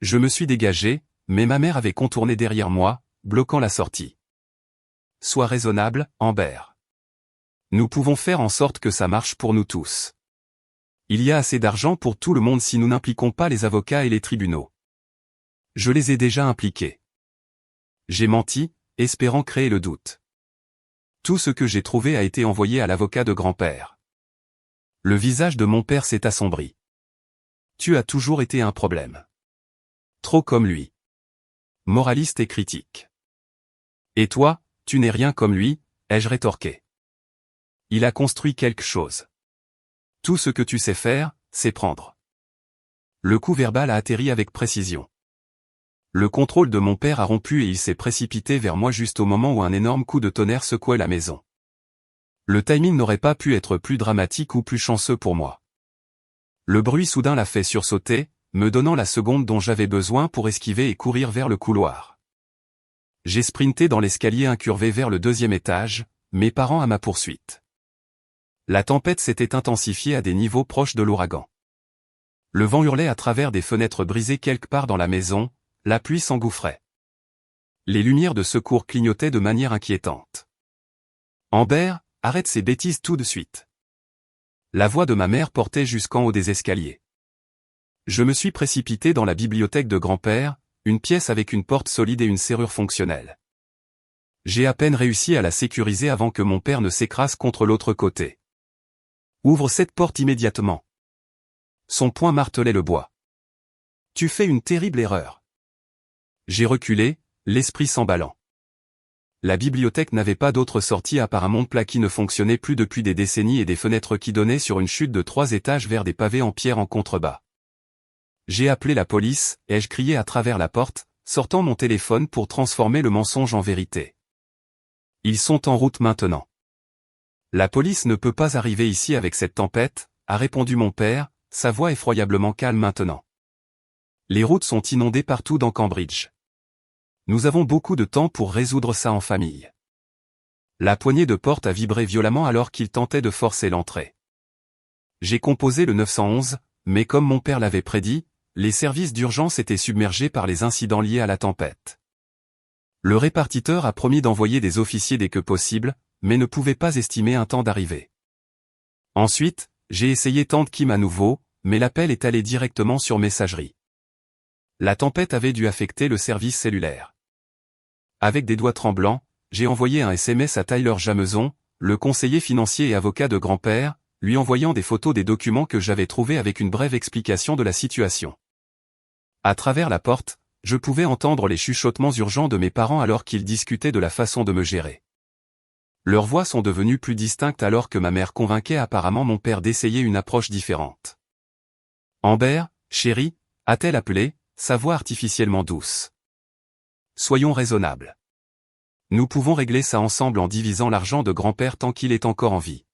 [SPEAKER 1] Je me suis dégagé, mais ma mère avait contourné derrière moi, bloquant la sortie. Sois raisonnable, Amber. Nous pouvons faire en sorte que ça marche pour nous tous. Il y a assez d'argent pour tout le monde si nous n'impliquons pas les avocats et les tribunaux. Je les ai déjà impliqués. J'ai menti, espérant créer le doute. Tout ce que j'ai trouvé a été envoyé à l'avocat de grand-père. Le visage de mon père s'est assombri. Tu as toujours été un problème. Trop comme lui. Moraliste et critique. Et toi, tu n'es rien comme lui, ai-je rétorqué. Il a construit quelque chose. Tout ce que tu sais faire, c'est prendre. Le coup verbal a atterri avec précision. Le contrôle de mon père a rompu et il s'est précipité vers moi juste au moment où un énorme coup de tonnerre secouait la maison. Le timing n'aurait pas pu être plus dramatique ou plus chanceux pour moi. Le bruit soudain l'a fait sursauter, me donnant la seconde dont j'avais besoin pour esquiver et courir vers le couloir. J'ai sprinté dans l'escalier incurvé vers le 2e étage, mes parents à ma poursuite. La tempête s'était intensifiée à des niveaux proches de l'ouragan. Le vent hurlait à travers des fenêtres brisées quelque part dans la maison, la pluie s'engouffrait. Les lumières de secours clignotaient de manière inquiétante. Amber, arrête ces bêtises tout de suite. La voix de ma mère portait jusqu'en haut des escaliers. Je me suis précipité dans la bibliothèque de grand-père, une pièce avec une porte solide et une serrure fonctionnelle. J'ai à peine réussi à la sécuriser avant que mon père ne s'écrase contre l'autre côté. Ouvre cette porte immédiatement. Son poing martelait le bois. Tu fais une terrible erreur. J'ai reculé, l'esprit s'emballant. La bibliothèque n'avait pas d'autre sortie à part un monte-plat qui ne fonctionnait plus depuis des décennies et des fenêtres qui donnaient sur une chute de 3 étages vers des pavés en pierre en contrebas. J'ai appelé la police, ai-je crié à travers la porte, sortant mon téléphone pour transformer le mensonge en vérité. Ils sont en route maintenant. La police ne peut pas arriver ici avec cette tempête, a répondu mon père, sa voix effroyablement calme maintenant. Les routes sont inondées partout dans Cambridge. Nous avons beaucoup de temps pour résoudre ça en famille. La poignée de porte a vibré violemment alors qu'il tentait de forcer l'entrée. J'ai composé le 911, mais comme mon père l'avait prédit, les services d'urgence étaient submergés par les incidents liés à la tempête. Le répartiteur a promis d'envoyer des officiers dès que possible, mais ne pouvait pas estimer un temps d'arrivée. Ensuite, j'ai essayé Tante Kim à nouveau, mais l'appel est allé directement sur messagerie. La tempête avait dû affecter le service cellulaire. Avec des doigts tremblants, j'ai envoyé un SMS à Tyler Jameson, le conseiller financier et avocat de grand-père, lui envoyant des photos des documents que j'avais trouvés avec une brève explication de la situation. À travers la porte, je pouvais entendre les chuchotements urgents de mes parents alors qu'ils discutaient de la façon de me gérer. Leurs voix sont devenues plus distinctes alors que ma mère convainquait apparemment mon père d'essayer une approche différente. Amber, chérie, a-t-elle appelé, sa voix artificiellement douce. Soyons raisonnables. Nous pouvons régler ça ensemble en divisant l'argent de grand-père tant qu'il est encore en vie.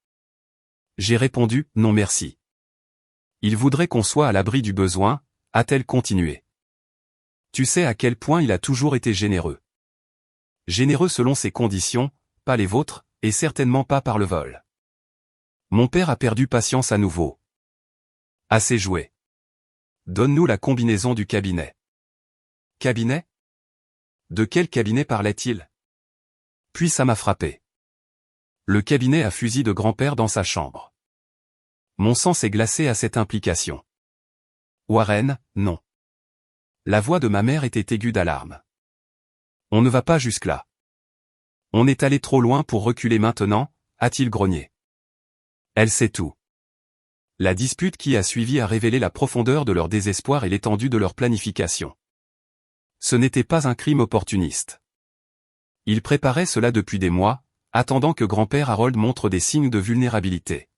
[SPEAKER 1] J'ai répondu, non merci. Il voudrait qu'on soit à l'abri du besoin, a-t-elle continué. Tu sais à quel point il a toujours été généreux. Généreux selon ses conditions, pas les vôtres, et certainement pas par le vol. Mon père a perdu patience à nouveau. Assez joué. Donne-nous la combinaison du cabinet. Cabinet? De quel cabinet parlait-il? Puis ça m'a frappé. Le cabinet à fusil de grand-père dans sa chambre. Mon sang s'est glacé à cette implication. Warren, non. La voix de ma mère était aiguë d'alarme. On ne va pas jusque-là. On est allé trop loin pour reculer maintenant, a-t-il grogné. Elle sait tout. La dispute qui a suivi a révélé la profondeur de leur désespoir et l'étendue de leur planification. Ce n'était pas un crime opportuniste. Ils préparaient cela depuis des mois, attendant que grand-père Harold montre des signes de vulnérabilité.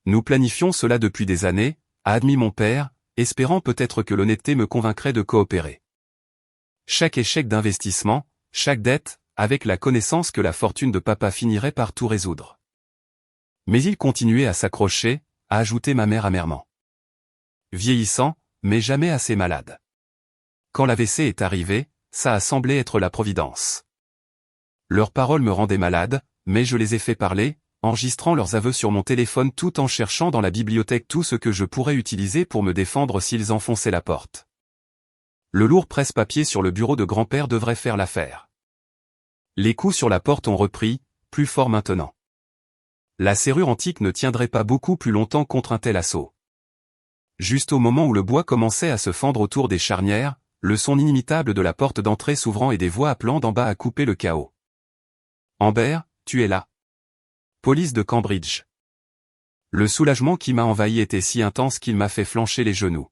[SPEAKER 1] Nous planifions cela depuis des années, a admis mon père, espérant peut-être que l'honnêteté me convaincrait de coopérer. Chaque échec d'investissement, chaque dette, avec la connaissance que la fortune de papa finirait par tout résoudre. Mais il continuait à s'accrocher, a ajouté ma mère amèrement. Vieillissant, mais jamais assez malade. Quand l'AVC est arrivé, ça a semblé être la providence. Leurs paroles me rendaient malade, mais je les ai fait parler, enregistrant leurs aveux sur mon téléphone tout en cherchant dans la bibliothèque tout ce que je pourrais utiliser pour me défendre s'ils enfonçaient la porte. Le lourd presse-papier sur le bureau de grand-père devrait faire l'affaire. Les coups sur la porte ont repris, plus fort maintenant. La serrure antique ne tiendrait pas beaucoup plus longtemps contre un tel assaut. Juste au moment où le bois commençait à se fendre autour des charnières, le son inimitable de la porte d'entrée s'ouvrant et des voix appelant d'en bas a coupé le chaos. Amber, tu es là. Police de Cambridge. Le soulagement qui m'a envahi était si intense qu'il m'a fait flancher les genoux.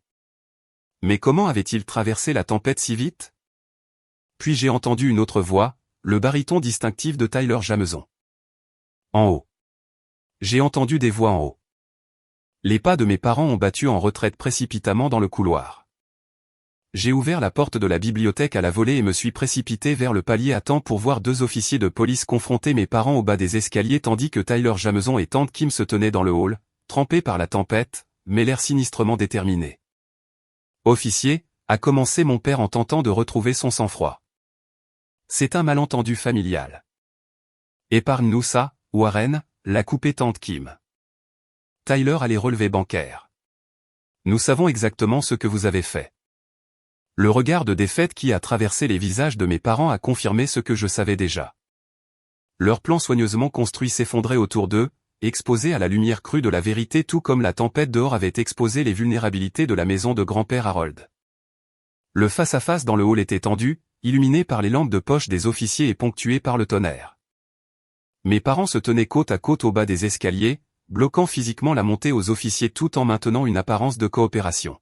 [SPEAKER 1] Mais comment avait-il traversé la tempête si vite? Puis j'ai entendu une autre voix, le baryton distinctif de Tyler Jameson. En haut. J'ai entendu des voix en haut. Les pas de mes parents ont battu en retraite précipitamment dans le couloir. J'ai ouvert la porte de la bibliothèque à la volée et me suis précipité vers le palier à temps pour voir deux officiers de police confronter mes parents au bas des escaliers tandis que Tyler Jameson et tante Kim se tenaient dans le hall, trempés par la tempête, mais l'air sinistrement déterminé. Officier, a commencé mon père en tentant de retrouver son sang-froid. C'est un malentendu familial. Épargne-nous ça, Warren, l'a coupé tante Kim. Tyler a les relevés bancaires. Nous savons exactement ce que vous avez fait. Le regard de défaite qui a traversé les visages de mes parents a confirmé ce que je savais déjà. Leur plan soigneusement construit s'effondrait autour d'eux, exposé à la lumière crue de la vérité tout comme la tempête dehors avait exposé les vulnérabilités de la maison de grand-père Harold. Le face-à-face dans le hall était tendu, illuminé par les lampes de poche des officiers et ponctué par le tonnerre. Mes parents se tenaient côte à côte au bas des escaliers, bloquant physiquement la montée aux officiers tout en maintenant une apparence de coopération.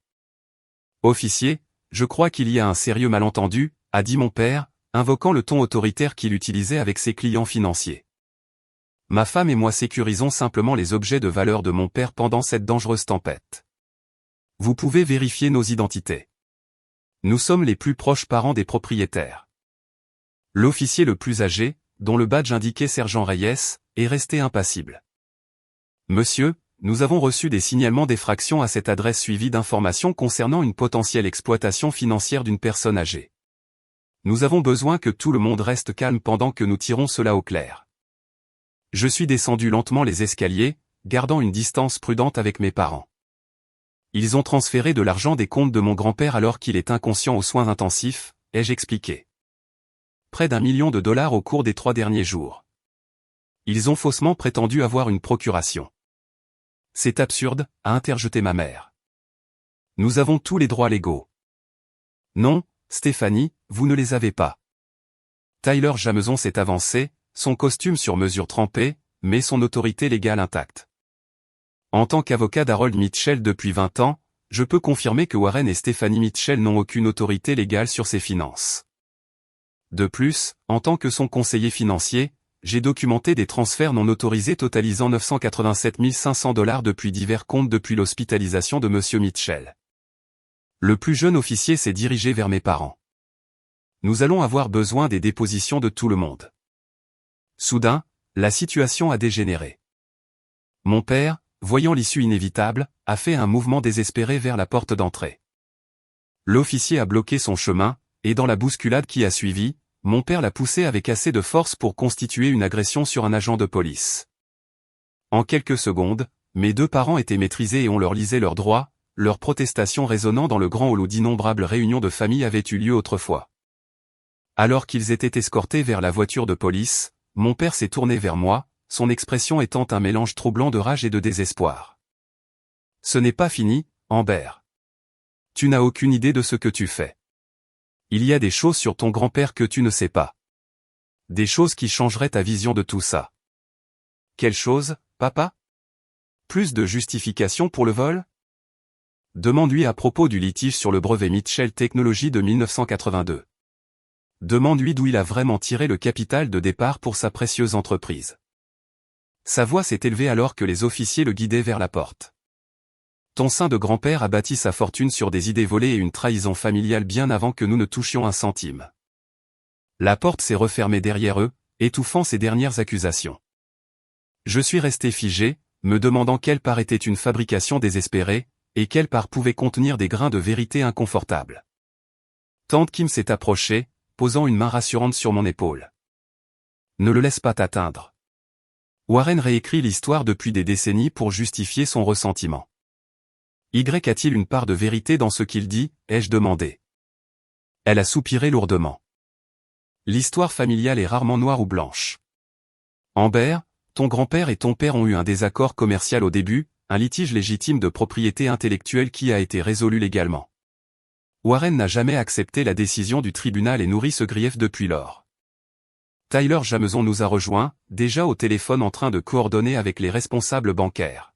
[SPEAKER 1] Officier, je crois qu'il y a un sérieux malentendu, a dit mon père, invoquant le ton autoritaire qu'il utilisait avec ses clients financiers. Ma femme et moi sécurisons simplement les objets de valeur de mon père pendant cette dangereuse tempête. Vous pouvez vérifier nos identités. Nous sommes les plus proches parents des propriétaires. L'officier le plus âgé, dont le badge indiquait Sergent Reyes, est resté impassible. Monsieur, nous avons reçu des signalements d'effraction à cette adresse suivis d'informations concernant une potentielle exploitation financière d'une personne âgée. Nous avons besoin que tout le monde reste calme pendant que nous tirons cela au clair. Je suis descendu lentement les escaliers, gardant une distance prudente avec mes parents. Ils ont transféré de l'argent des comptes de mon grand-père alors qu'il est inconscient aux soins intensifs, ai-je expliqué. Près d'1 million de dollars au cours des 3 derniers jours. Ils ont faussement prétendu avoir une procuration. C'est absurde, a interjeté ma mère. Nous avons tous les droits légaux. Non, Stéphanie, vous ne les avez pas. Tyler Jameson s'est avancé, son costume sur mesure trempé, mais son autorité légale intacte. En tant qu'avocat d'Harold Mitchell depuis 20 ans, je peux confirmer que Warren et Stephanie Mitchell n'ont aucune autorité légale sur ses finances. De plus, en tant que son conseiller financier, j'ai documenté des transferts non autorisés totalisant 987 500 $ depuis divers comptes depuis l'hospitalisation de Monsieur Mitchell. Le plus jeune officier s'est dirigé vers mes parents. Nous allons avoir besoin des dépositions de tout le monde. Soudain, la situation a dégénéré. Mon père, voyant l'issue inévitable, a fait un mouvement désespéré vers la porte d'entrée. L'officier a bloqué son chemin, et dans la bousculade qui a suivi, mon père l'a poussé avec assez de force pour constituer une agression sur un agent de police. En quelques secondes, mes deux parents étaient maîtrisés et on leur lisait leurs droits, leurs protestations résonnant dans le grand hall où d'innombrables réunions de famille avaient eu lieu autrefois. Alors qu'ils étaient escortés vers la voiture de police, mon père s'est tourné vers moi, son expression étant un mélange troublant de rage et de désespoir. Ce n'est pas fini, Amber. Tu n'as aucune idée de ce que tu fais. Il y a des choses sur ton grand-père que tu ne sais pas. Des choses qui changeraient ta vision de tout ça. Quelle chose, papa? Plus de justification pour le vol? Demande-lui à propos du litige sur le brevet Mitchell Technology de 1982. Demande-lui d'où il a vraiment tiré le capital de départ pour sa précieuse entreprise. Sa voix s'est élevée alors que les officiers le guidaient vers la porte. Ton saint de grand-père a bâti sa fortune sur des idées volées et une trahison familiale bien avant que nous ne touchions un centime. La porte s'est refermée derrière eux, étouffant ces dernières accusations. Je suis resté figé, me demandant quelle part était une fabrication désespérée, et quelle part pouvait contenir des grains de vérité inconfortables. Tante Kim s'est approchée, posant une main rassurante sur mon épaule. Ne le laisse pas t'atteindre. Warren réécrit l'histoire depuis des décennies pour justifier son ressentiment. Y a-t-il une part de vérité dans ce qu'il dit, ai-je demandé. Elle a soupiré lourdement. L'histoire familiale est rarement noire ou blanche. Amber, ton grand-père et ton père ont eu un désaccord commercial au début, un litige légitime de propriété intellectuelle qui a été résolu légalement. Warren n'a jamais accepté la décision du tribunal et nourrit ce grief depuis lors. Tyler Jameson nous a rejoints, déjà au téléphone en train de coordonner avec les responsables bancaires.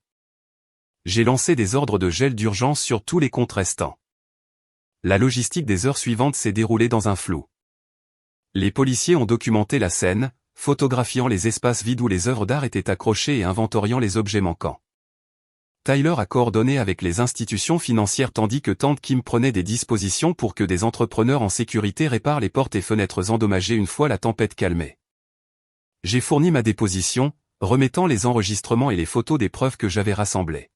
[SPEAKER 1] J'ai lancé des ordres de gel d'urgence sur tous les comptes restants. La logistique des heures suivantes s'est déroulée dans un flou. Les policiers ont documenté la scène, photographiant les espaces vides où les œuvres d'art étaient accrochées et inventoriant les objets manquants. Tyler a coordonné avec les institutions financières tandis que Tante Kim prenait des dispositions pour que des entrepreneurs en sécurité réparent les portes et fenêtres endommagées une fois la tempête calmée. J'ai fourni ma déposition, remettant les enregistrements et les photos des preuves que j'avais rassemblées.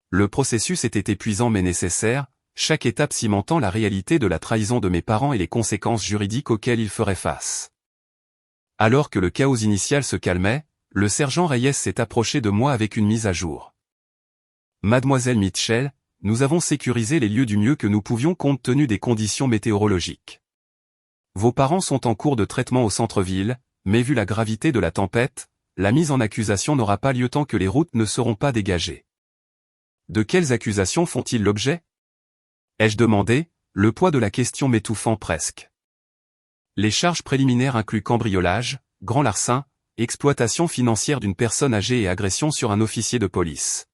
[SPEAKER 1] Le processus était épuisant mais nécessaire, chaque étape cimentant la réalité de la trahison de mes parents et les conséquences juridiques auxquelles ils feraient face. Alors que le chaos initial se calmait, le sergent Reyes s'est approché de moi avec une mise à jour. Mademoiselle Mitchell, nous avons sécurisé les lieux du mieux que nous pouvions compte tenu des conditions météorologiques. Vos parents sont en cours de traitement au centre-ville, mais vu la gravité de la tempête, la mise en accusation n'aura pas lieu tant que les routes ne seront pas dégagées. De quelles accusations font-ils l'objet? Ai-je demandé, le poids de la question m'étouffant presque. Les charges préliminaires incluent cambriolage, grand larcin, exploitation financière d'une personne âgée et agression sur un officier de police.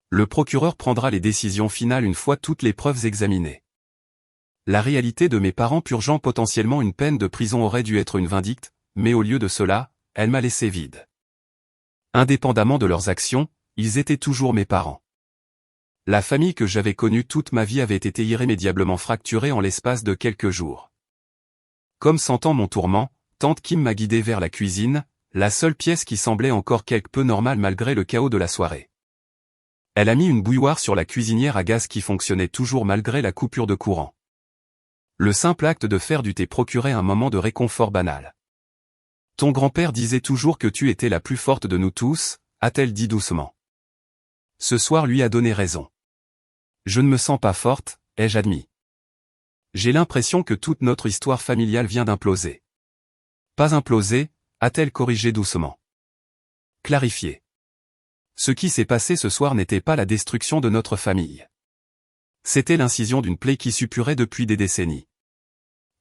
[SPEAKER 1] Le procureur prendra les décisions finales une fois toutes les preuves examinées. La réalité de mes parents purgeant potentiellement une peine de prison aurait dû être une vindicte, mais au lieu de cela, elle m'a laissé vide. Indépendamment de leurs actions, ils étaient toujours mes parents. La famille que j'avais connue toute ma vie avait été irrémédiablement fracturée en l'espace de quelques jours. Comme sentant mon tourment, Tante Kim m'a guidé vers la cuisine, la seule pièce qui semblait encore quelque peu normale malgré le chaos de la soirée. Elle a mis une bouilloire sur la cuisinière à gaz qui fonctionnait toujours malgré la coupure de courant. Le simple acte de faire du thé procurait un moment de réconfort banal. Ton grand-père disait toujours que tu étais la plus forte de nous tous, a-t-elle dit doucement. Ce soir lui a donné raison. Je ne me sens pas forte, ai-je admis. J'ai l'impression que toute notre histoire familiale vient d'imploser. Pas imploser, a-t-elle corrigé doucement. Clarifié. Ce qui s'est passé ce soir n'était pas la destruction de notre famille. C'était l'incision d'une plaie qui suppurait depuis des décennies.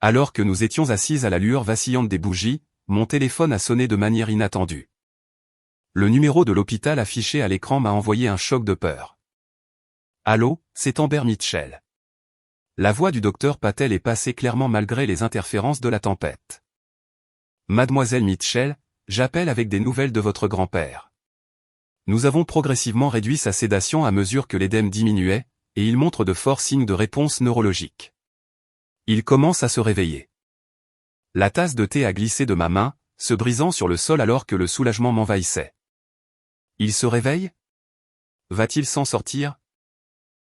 [SPEAKER 1] Alors que nous étions assises à la lueur vacillante des bougies, mon téléphone a sonné de manière inattendue. Le numéro de l'hôpital affiché à l'écran m'a envoyé un choc de peur. Allô, c'est Amber Mitchell. La voix du docteur Patel est passée clairement malgré les interférences de la tempête. Mademoiselle Mitchell, j'appelle avec des nouvelles de votre grand-père. Nous avons progressivement réduit sa sédation à mesure que l'édème diminuait, et il montre de forts signes de réponse neurologique. Il commence à se réveiller. La tasse de thé a glissé de ma main, se brisant sur le sol alors que le soulagement m'envahissait. Il se réveille? Va-t-il s'en sortir?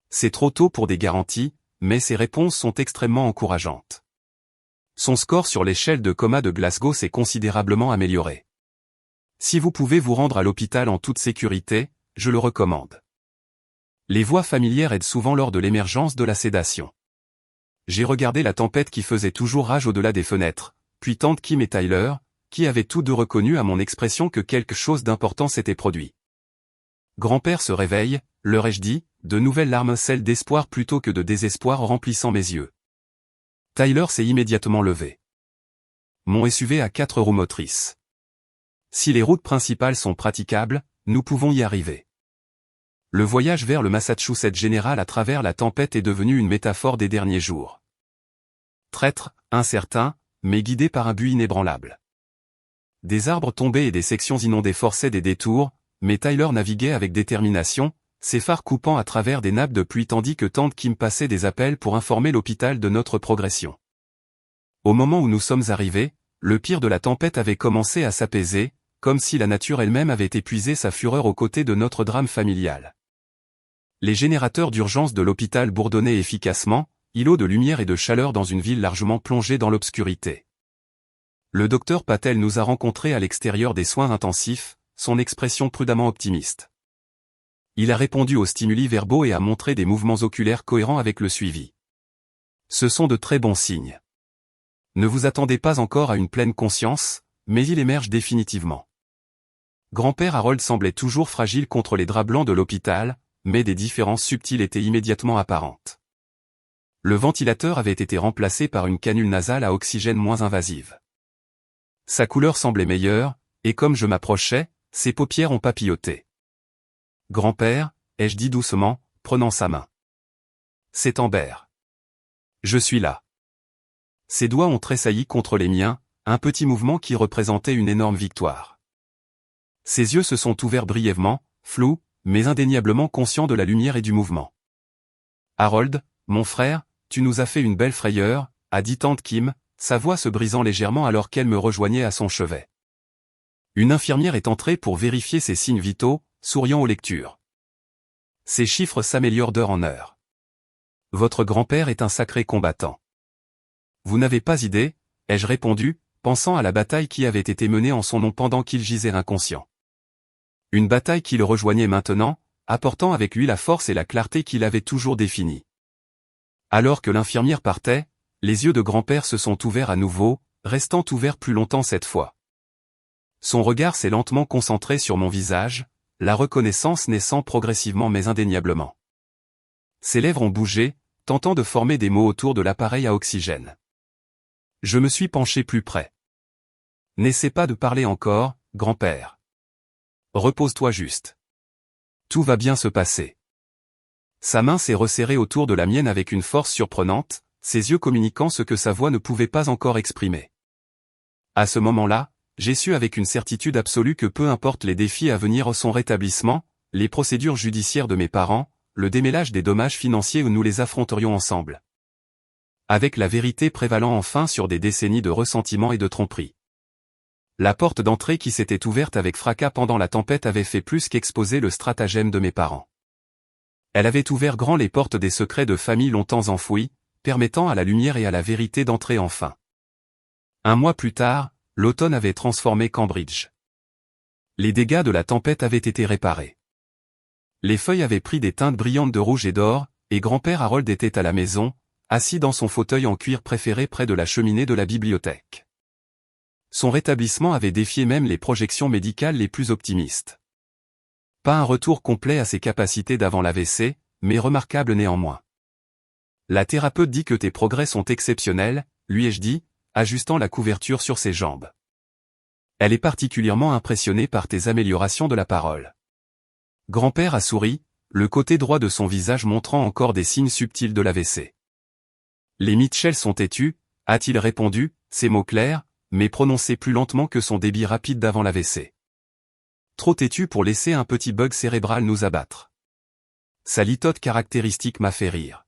[SPEAKER 1] C'est trop tôt pour des garanties, mais ses réponses sont extrêmement encourageantes. Son score sur l'échelle de coma de Glasgow s'est considérablement amélioré. Si vous pouvez vous rendre à l'hôpital en toute sécurité, je le recommande. Les voix familières aident souvent lors de l'émergence de la sédation. J'ai regardé la tempête qui faisait toujours rage au-delà des fenêtres, puis Tante Kim et Tyler, qui avaient tous deux reconnu à mon expression que quelque chose d'important s'était produit. Grand-père se réveille, leur ai-je dit, de nouvelles larmes, celles d'espoir plutôt que de désespoir remplissant mes yeux. Tyler s'est immédiatement levé. Mon SUV a 4 roues motrices. Si les routes principales sont praticables, nous pouvons y arriver. Le voyage vers le Massachusetts général à travers la tempête est devenu une métaphore des derniers jours. Traître, incertain, mais guidé par un but inébranlable. Des arbres tombés et des sections inondées forçaient des détours, mais Tyler naviguait avec détermination, ses phares coupant à travers des nappes de pluie tandis que tante Kim passait des appels pour informer l'hôpital de notre progression. Au moment où nous sommes arrivés, le pire de la tempête avait commencé à s'apaiser, comme si la nature elle-même avait épuisé sa fureur aux côtés de notre drame familial. Les générateurs d'urgence de l'hôpital bourdonnaient efficacement, îlots de lumière et de chaleur dans une ville largement plongée dans l'obscurité. Le docteur Patel nous a rencontrés à l'extérieur des soins intensifs, son expression prudemment optimiste. Il a répondu aux stimuli verbaux et a montré des mouvements oculaires cohérents avec le suivi. Ce sont de très bons signes. Ne vous attendez pas encore à une pleine conscience, mais il émerge définitivement. Grand-père Harold semblait toujours fragile contre les draps blancs de l'hôpital, mais des différences subtiles étaient immédiatement apparentes. Le ventilateur avait été remplacé par une canule nasale à oxygène moins invasive. Sa couleur semblait meilleure, et comme je m'approchais, ses paupières ont papilloté. « Grand-père » ai-je dit doucement, prenant sa main. « C'est Amber. Je suis là. » Ses doigts ont tressailli contre les miens, un petit mouvement qui représentait une énorme victoire. Ses yeux se sont ouverts brièvement, flous, mais indéniablement conscients de la lumière et du mouvement. « Harold, mon frère, tu nous as fait une belle frayeur, » a dit tante Kim, sa voix se brisant légèrement alors qu'elle me rejoignait à son chevet. Une infirmière est entrée pour vérifier ses signes vitaux, souriant aux lectures. Ses chiffres s'améliorent d'heure en heure. Votre grand-père est un sacré combattant. Vous n'avez pas idée, ai-je répondu, pensant à la bataille qui avait été menée en son nom pendant qu'il gisait inconscient. Une bataille qui le rejoignait maintenant, apportant avec lui la force et la clarté qu'il avait toujours définies. Alors que l'infirmière partait, les yeux de grand-père se sont ouverts à nouveau, restant ouverts plus longtemps cette fois. Son regard s'est lentement concentré sur mon visage, la reconnaissance naissant progressivement mais indéniablement. Ses lèvres ont bougé, tentant de former des mots autour de l'appareil à oxygène. Je me suis penché plus près. N'essaie pas de parler encore, grand-père. Repose-toi juste. Tout va bien se passer. Sa main s'est resserrée autour de la mienne avec une force surprenante, ses yeux communiquant ce que sa voix ne pouvait pas encore exprimer. À ce moment-là, j'ai su avec une certitude absolue que peu importe les défis à venir, son rétablissement, les procédures judiciaires de mes parents, le démêlage des dommages financiers, où nous les affronterions ensemble. Avec la vérité prévalant enfin sur des décennies de ressentiment et de tromperie. La porte d'entrée qui s'était ouverte avec fracas pendant la tempête avait fait plus qu'exposer le stratagème de mes parents. Elle avait ouvert grand les portes des secrets de famille longtemps enfouis, permettant à la lumière et à la vérité d'entrer enfin. Un mois plus tard, l'automne avait transformé Cambridge. Les dégâts de la tempête avaient été réparés. Les feuilles avaient pris des teintes brillantes de rouge et d'or, et grand-père Harold était à la maison, assis dans son fauteuil en cuir préféré près de la cheminée de la bibliothèque. Son rétablissement avait défié même les projections médicales les plus optimistes. Pas un retour complet à ses capacités d'avant l'AVC, mais remarquable néanmoins. La thérapeute dit que tes progrès sont exceptionnels, lui ai-je dit, ajustant la couverture sur ses jambes. Elle est particulièrement impressionnée par tes améliorations de la parole. Grand-père a souri, le côté droit de son visage montrant encore des signes subtils de l'AVC. Les Mitchell sont têtus, a-t-il répondu, ses mots clairs, mais prononcés plus lentement que son débit rapide d'avant l'AVC. Trop têtu pour laisser un petit bug cérébral nous abattre. Sa litote caractéristique m'a fait rire.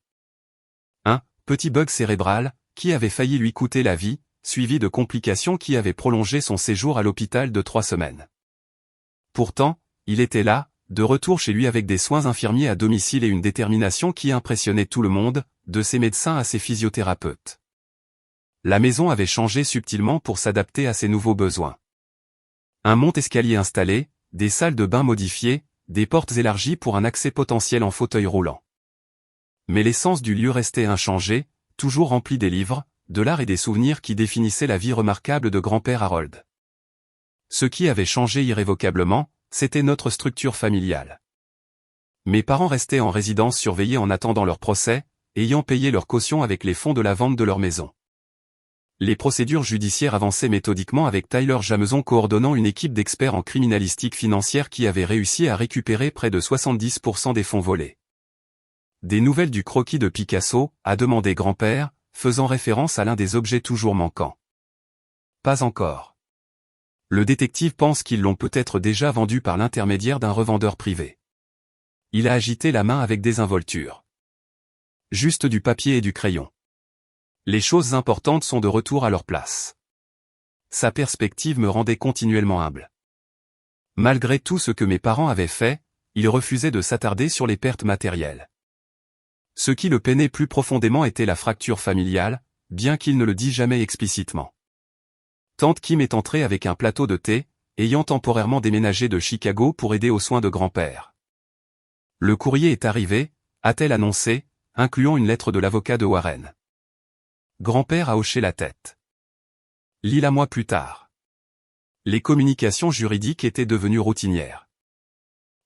[SPEAKER 1] Un petit bug cérébral, qui avait failli lui coûter la vie, suivi de complications qui avaient prolongé son séjour à l'hôpital de 3 semaines. Pourtant, il était là, de retour chez lui avec des soins infirmiers à domicile et une détermination qui impressionnait tout le monde, de ses médecins à ses physiothérapeutes. La maison avait changé subtilement pour s'adapter à ses nouveaux besoins. Un monte-escalier installé, des salles de bain modifiées, des portes élargies pour un accès potentiel en fauteuil roulant. Mais l'essence du lieu restait inchangée, toujours rempli des livres, de l'art et des souvenirs qui définissaient la vie remarquable de grand-père Harold. Ce qui avait changé irrévocablement, c'était notre structure familiale. Mes parents restaient en résidence surveillée en attendant leur procès, ayant payé leur caution avec les fonds de la vente de leur maison. Les procédures judiciaires avançaient méthodiquement avec Tyler Jameson coordonnant une équipe d'experts en criminalistique financière qui avait réussi à récupérer près de 70% des fonds volés. Des nouvelles du croquis de Picasso, a demandé grand-père, faisant référence à l'un des objets toujours manquants. Pas encore. Le détective pense qu'ils l'ont peut-être déjà vendu par l'intermédiaire d'un revendeur privé. Il a agité la main avec désinvolture. Juste du papier et du crayon. Les choses importantes sont de retour à leur place. Sa perspective me rendait continuellement humble. Malgré tout ce que mes parents avaient fait, il refusait de s'attarder sur les pertes matérielles. Ce qui le peinait plus profondément était la fracture familiale, bien qu'il ne le dît jamais explicitement. Tante Kim est entrée avec un plateau de thé, ayant temporairement déménagé de Chicago pour aider aux soins de grand-père. Le courrier est arrivé, a-t-elle annoncé, incluant une lettre de l'avocat de Warren. Grand-père a hoché la tête. Lis-la mois plus tard. Les communications juridiques étaient devenues routinières.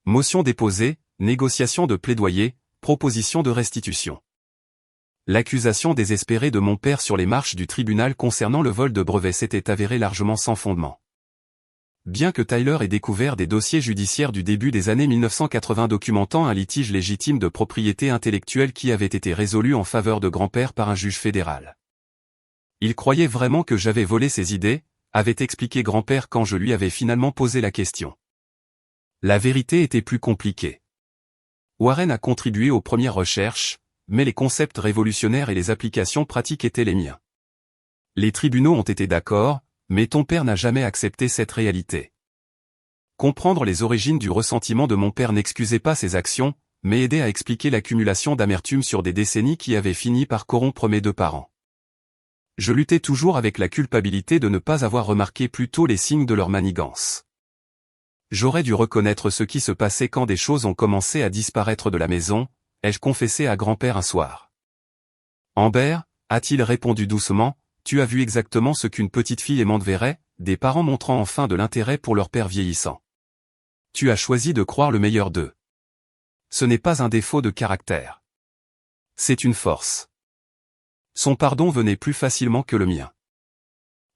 [SPEAKER 1] Motion déposée, négociation de plaidoyer, proposition de restitution. L'accusation désespérée de mon père sur les marches du tribunal concernant le vol de brevets s'était avérée largement sans fondement. Bien que Tyler ait découvert des dossiers judiciaires du début des années 1980 documentant un litige légitime de propriété intellectuelle qui avait été résolu en faveur de grand-père par un juge fédéral. Il croyait vraiment que j'avais volé ses idées, avait expliqué grand-père quand je lui avais finalement posé la question. La vérité était plus compliquée. Warren a contribué aux premières recherches, mais les concepts révolutionnaires et les applications pratiques étaient les miens. Les tribunaux ont été d'accord, mais ton père n'a jamais accepté cette réalité. Comprendre les origines du ressentiment de mon père n'excusait pas ses actions, mais aidait à expliquer l'accumulation d'amertume sur des décennies qui avaient fini par corrompre mes deux parents. Je luttais toujours avec la culpabilité de ne pas avoir remarqué plus tôt les signes de leur manigance. J'aurais dû reconnaître ce qui se passait quand des choses ont commencé à disparaître de la maison, ai-je confessé à grand-père un soir. Amber, a-t-il répondu doucement, tu as vu exactement ce qu'une petite fille aimante verrait, des parents montrant enfin de l'intérêt pour leur père vieillissant. Tu as choisi de croire le meilleur d'eux. Ce n'est pas un défaut de caractère. C'est une force. Son pardon venait plus facilement que le mien.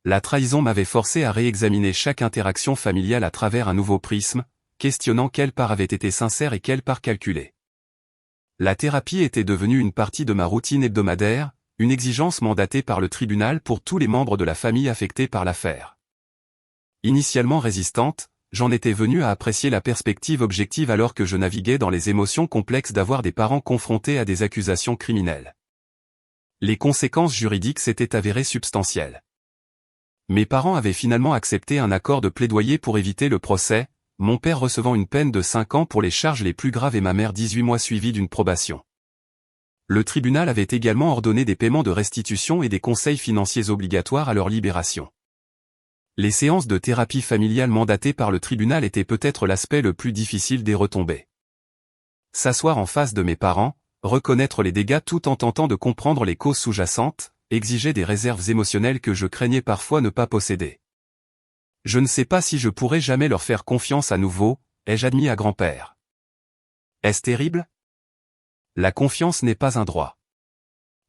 [SPEAKER 1] La trahison m'avait forcé à réexaminer chaque interaction familiale à travers un nouveau prisme, questionnant quelle part avait été sincère et quelle part calculée. La thérapie était devenue une partie de ma routine hebdomadaire, une exigence mandatée par le tribunal pour tous les membres de la famille affectés par l'affaire. Initialement résistante, j'en étais venu à apprécier la perspective objective alors que je naviguais dans les émotions complexes d'avoir des parents confrontés à des accusations criminelles. Les conséquences juridiques s'étaient avérées substantielles. Mes parents avaient finalement accepté un accord de plaidoyer pour éviter le procès, mon père recevant une peine de 5 ans pour les charges les plus graves et ma mère 18 mois suivis d'une probation. Le tribunal avait également ordonné des paiements de restitution et des conseils financiers obligatoires à leur libération. Les séances de thérapie familiale mandatées par le tribunal étaient peut-être l'aspect le plus difficile des retombées. S'asseoir en face de mes parents, reconnaître les dégâts tout en tentant de comprendre les causes sous-jacentes, exigeait des réserves émotionnelles que je craignais parfois ne pas posséder. Je ne sais pas si je pourrais jamais leur faire confiance à nouveau, ai-je admis à grand-père. Est-ce terrible ? La confiance n'est pas un droit.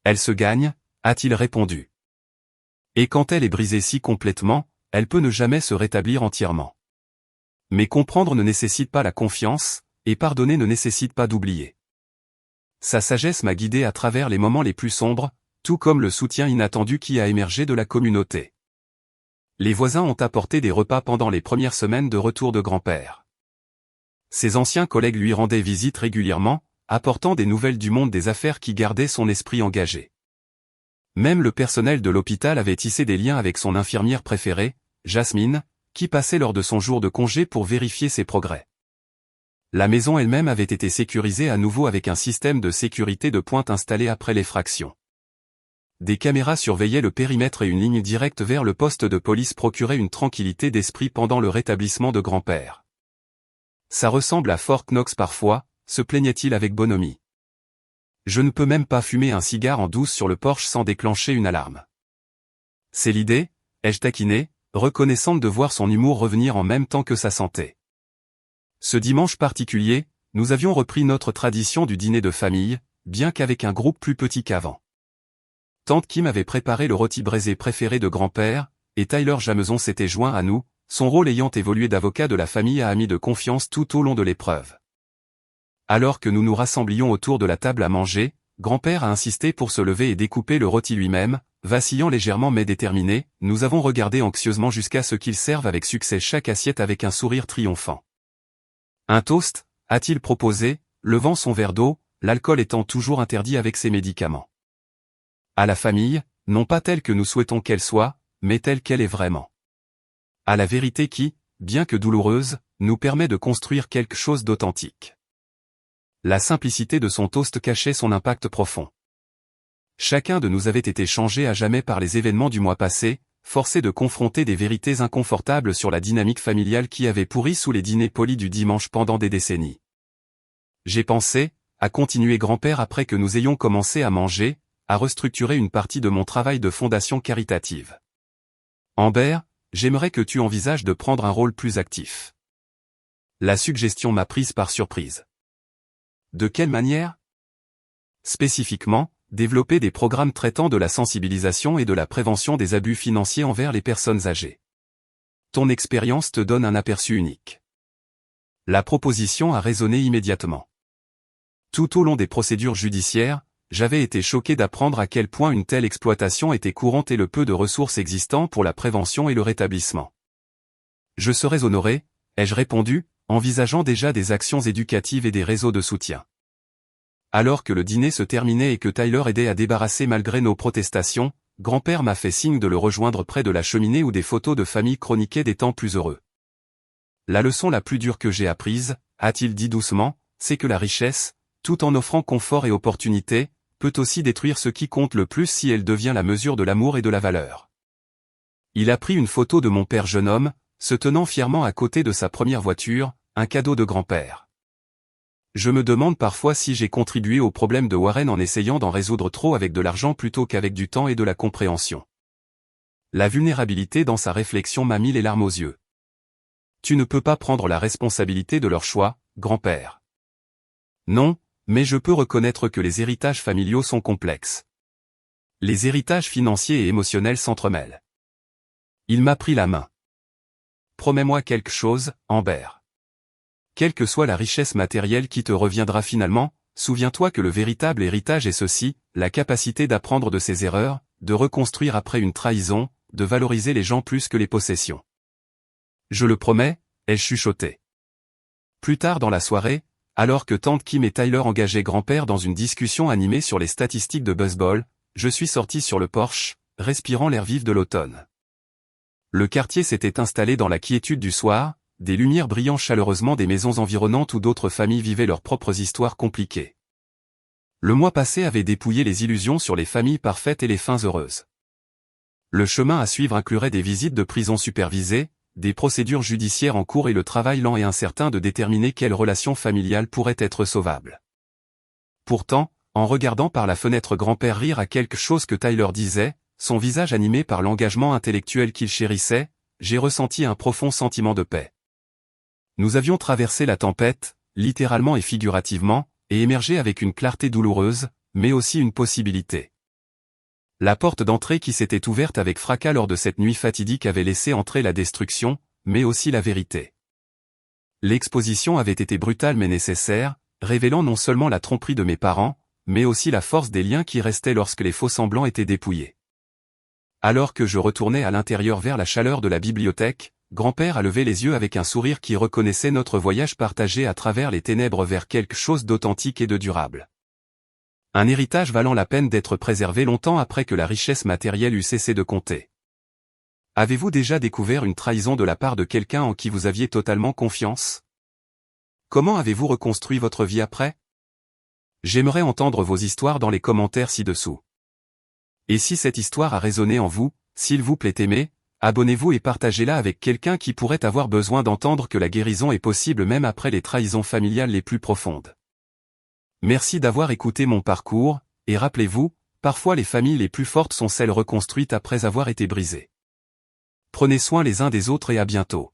[SPEAKER 1] Elle se gagne, a-t-il répondu. Et quand elle est brisée si complètement, elle peut ne jamais se rétablir entièrement. Mais comprendre ne nécessite pas la confiance, et pardonner ne nécessite pas d'oublier. Sa sagesse m'a guidé à travers les moments les plus sombres, tout comme le soutien inattendu qui a émergé de la communauté. Les voisins ont apporté des repas pendant les premières semaines de retour de grand-père. Ses anciens collègues lui rendaient visite régulièrement, apportant des nouvelles du monde des affaires qui gardaient son esprit engagé. Même le personnel de l'hôpital avait tissé des liens avec son infirmière préférée, Jasmine, qui passait lors de son jour de congé pour vérifier ses progrès. La maison elle-même avait été sécurisée à nouveau avec un système de sécurité de pointe installé après l'effraction. Des caméras surveillaient le périmètre et une ligne directe vers le poste de police procurait une tranquillité d'esprit pendant le rétablissement de grand-père. Ça ressemble à Fort Knox parfois, se plaignait-il avec bonhomie. Je ne peux même pas fumer un cigare en douce sur le porche sans déclencher une alarme. C'est l'idée, ai-je taquiné, reconnaissante de voir son humour revenir en même temps que sa santé. Ce dimanche particulier, nous avions repris notre tradition du dîner de famille, bien qu'avec un groupe plus petit qu'avant. Tante Kim avait préparé le rôti braisé préféré de grand-père, et Tyler Jameson s'était joint à nous, son rôle ayant évolué d'avocat de la famille à ami de confiance tout au long de l'épreuve. Alors que nous nous rassemblions autour de la table à manger, grand-père a insisté pour se lever et découper le rôti lui-même, vacillant légèrement mais déterminé, nous avons regardé anxieusement jusqu'à ce qu'il serve avec succès chaque assiette avec un sourire triomphant. Un toast, a-t-il proposé, levant son verre d'eau, l'alcool étant toujours interdit avec ses médicaments. À la famille, non pas telle que nous souhaitons qu'elle soit, mais telle qu'elle est vraiment. À la vérité qui, bien que douloureuse, nous permet de construire quelque chose d'authentique. La simplicité de son toast cachait son impact profond. Chacun de nous avait été changé à jamais par les événements du mois passé, forcé de confronter des vérités inconfortables sur la dynamique familiale qui avait pourri sous les dîners polis du dimanche pendant des décennies. J'ai pensé, a continué grand-père après que nous ayons commencé à manger, à restructurer une partie de mon travail de fondation caritative. Amber, j'aimerais que tu envisages de prendre un rôle plus actif. La suggestion m'a prise par surprise. De quelle manière? Spécifiquement, développer des programmes traitant de la sensibilisation et de la prévention des abus financiers envers les personnes âgées. Ton expérience te donne un aperçu unique. La proposition a résonné immédiatement. Tout au long des procédures judiciaires, j'avais été choqué d'apprendre à quel point une telle exploitation était courante et le peu de ressources existant pour la prévention et le rétablissement. Je serais honoré, ai-je répondu, envisageant déjà des actions éducatives et des réseaux de soutien. Alors que le dîner se terminait et que Tyler aidait à débarrasser malgré nos protestations, grand-père m'a fait signe de le rejoindre près de la cheminée où des photos de famille chroniquaient des temps plus heureux. La leçon la plus dure que j'ai apprise, a-t-il dit doucement, c'est que la richesse, tout en offrant confort et opportunité, peut aussi détruire ce qui compte le plus si elle devient la mesure de l'amour et de la valeur. Il a pris une photo de mon père jeune homme, se tenant fièrement à côté de sa première voiture, un cadeau de grand-père. Je me demande parfois si j'ai contribué au problème de Warren en essayant d'en résoudre trop avec de l'argent plutôt qu'avec du temps et de la compréhension. La vulnérabilité dans sa réflexion m'a mis les larmes aux yeux. Tu ne peux pas prendre la responsabilité de leur choix, grand-père. Non, mais je peux reconnaître que les héritages familiaux sont complexes. Les héritages financiers et émotionnels s'entremêlent. Il m'a pris la main. Promets-moi quelque chose, Amber. Quelle que soit la richesse matérielle qui te reviendra finalement, souviens-toi que le véritable héritage est ceci, la capacité d'apprendre de ses erreurs, de reconstruire après une trahison, de valoriser les gens plus que les possessions. Je le promets, ai-je chuchoté. Plus tard dans la soirée, alors que tante Kim et Tyler engageaient grand-père dans une discussion animée sur les statistiques de baseball, je suis sorti sur le porche, respirant l'air vif de l'automne. Le quartier s'était installé dans la quiétude du soir, des lumières brillant chaleureusement des maisons environnantes où d'autres familles vivaient leurs propres histoires compliquées. Le mois passé avait dépouillé les illusions sur les familles parfaites et les fins heureuses. Le chemin à suivre inclurait des visites de prison supervisées, des procédures judiciaires en cours et le travail lent et incertain de déterminer quelle relation familiale pourrait être sauvable. Pourtant, en regardant par la fenêtre grand-père rire à quelque chose que Tyler disait, son visage animé par l'engagement intellectuel qu'il chérissait, j'ai ressenti un profond sentiment de paix. Nous avions traversé la tempête, littéralement et figurativement, et émergé avec une clarté douloureuse, mais aussi une possibilité. La porte d'entrée qui s'était ouverte avec fracas lors de cette nuit fatidique avait laissé entrer la destruction, mais aussi la vérité. L'exposition avait été brutale mais nécessaire, révélant non seulement la tromperie de mes parents, mais aussi la force des liens qui restaient lorsque les faux-semblants étaient dépouillés. Alors que je retournais à l'intérieur vers la chaleur de la bibliothèque, grand-père a levé les yeux avec un sourire qui reconnaissait notre voyage partagé à travers les ténèbres vers quelque chose d'authentique et de durable. Un héritage valant la peine d'être préservé longtemps après que la richesse matérielle eût cessé de compter. Avez-vous déjà découvert une trahison de la part de quelqu'un en qui vous aviez totalement confiance? Comment avez-vous reconstruit votre vie après? J'aimerais entendre vos histoires dans les commentaires ci-dessous. Et si cette histoire a résonné en vous, s'il vous plaît aimez, abonnez-vous et partagez-la avec quelqu'un qui pourrait avoir besoin d'entendre que la guérison est possible même après les trahisons familiales les plus profondes. Merci d'avoir écouté mon parcours, et rappelez-vous, parfois les familles les plus fortes sont celles reconstruites après avoir été brisées. Prenez soin les uns des autres et à bientôt.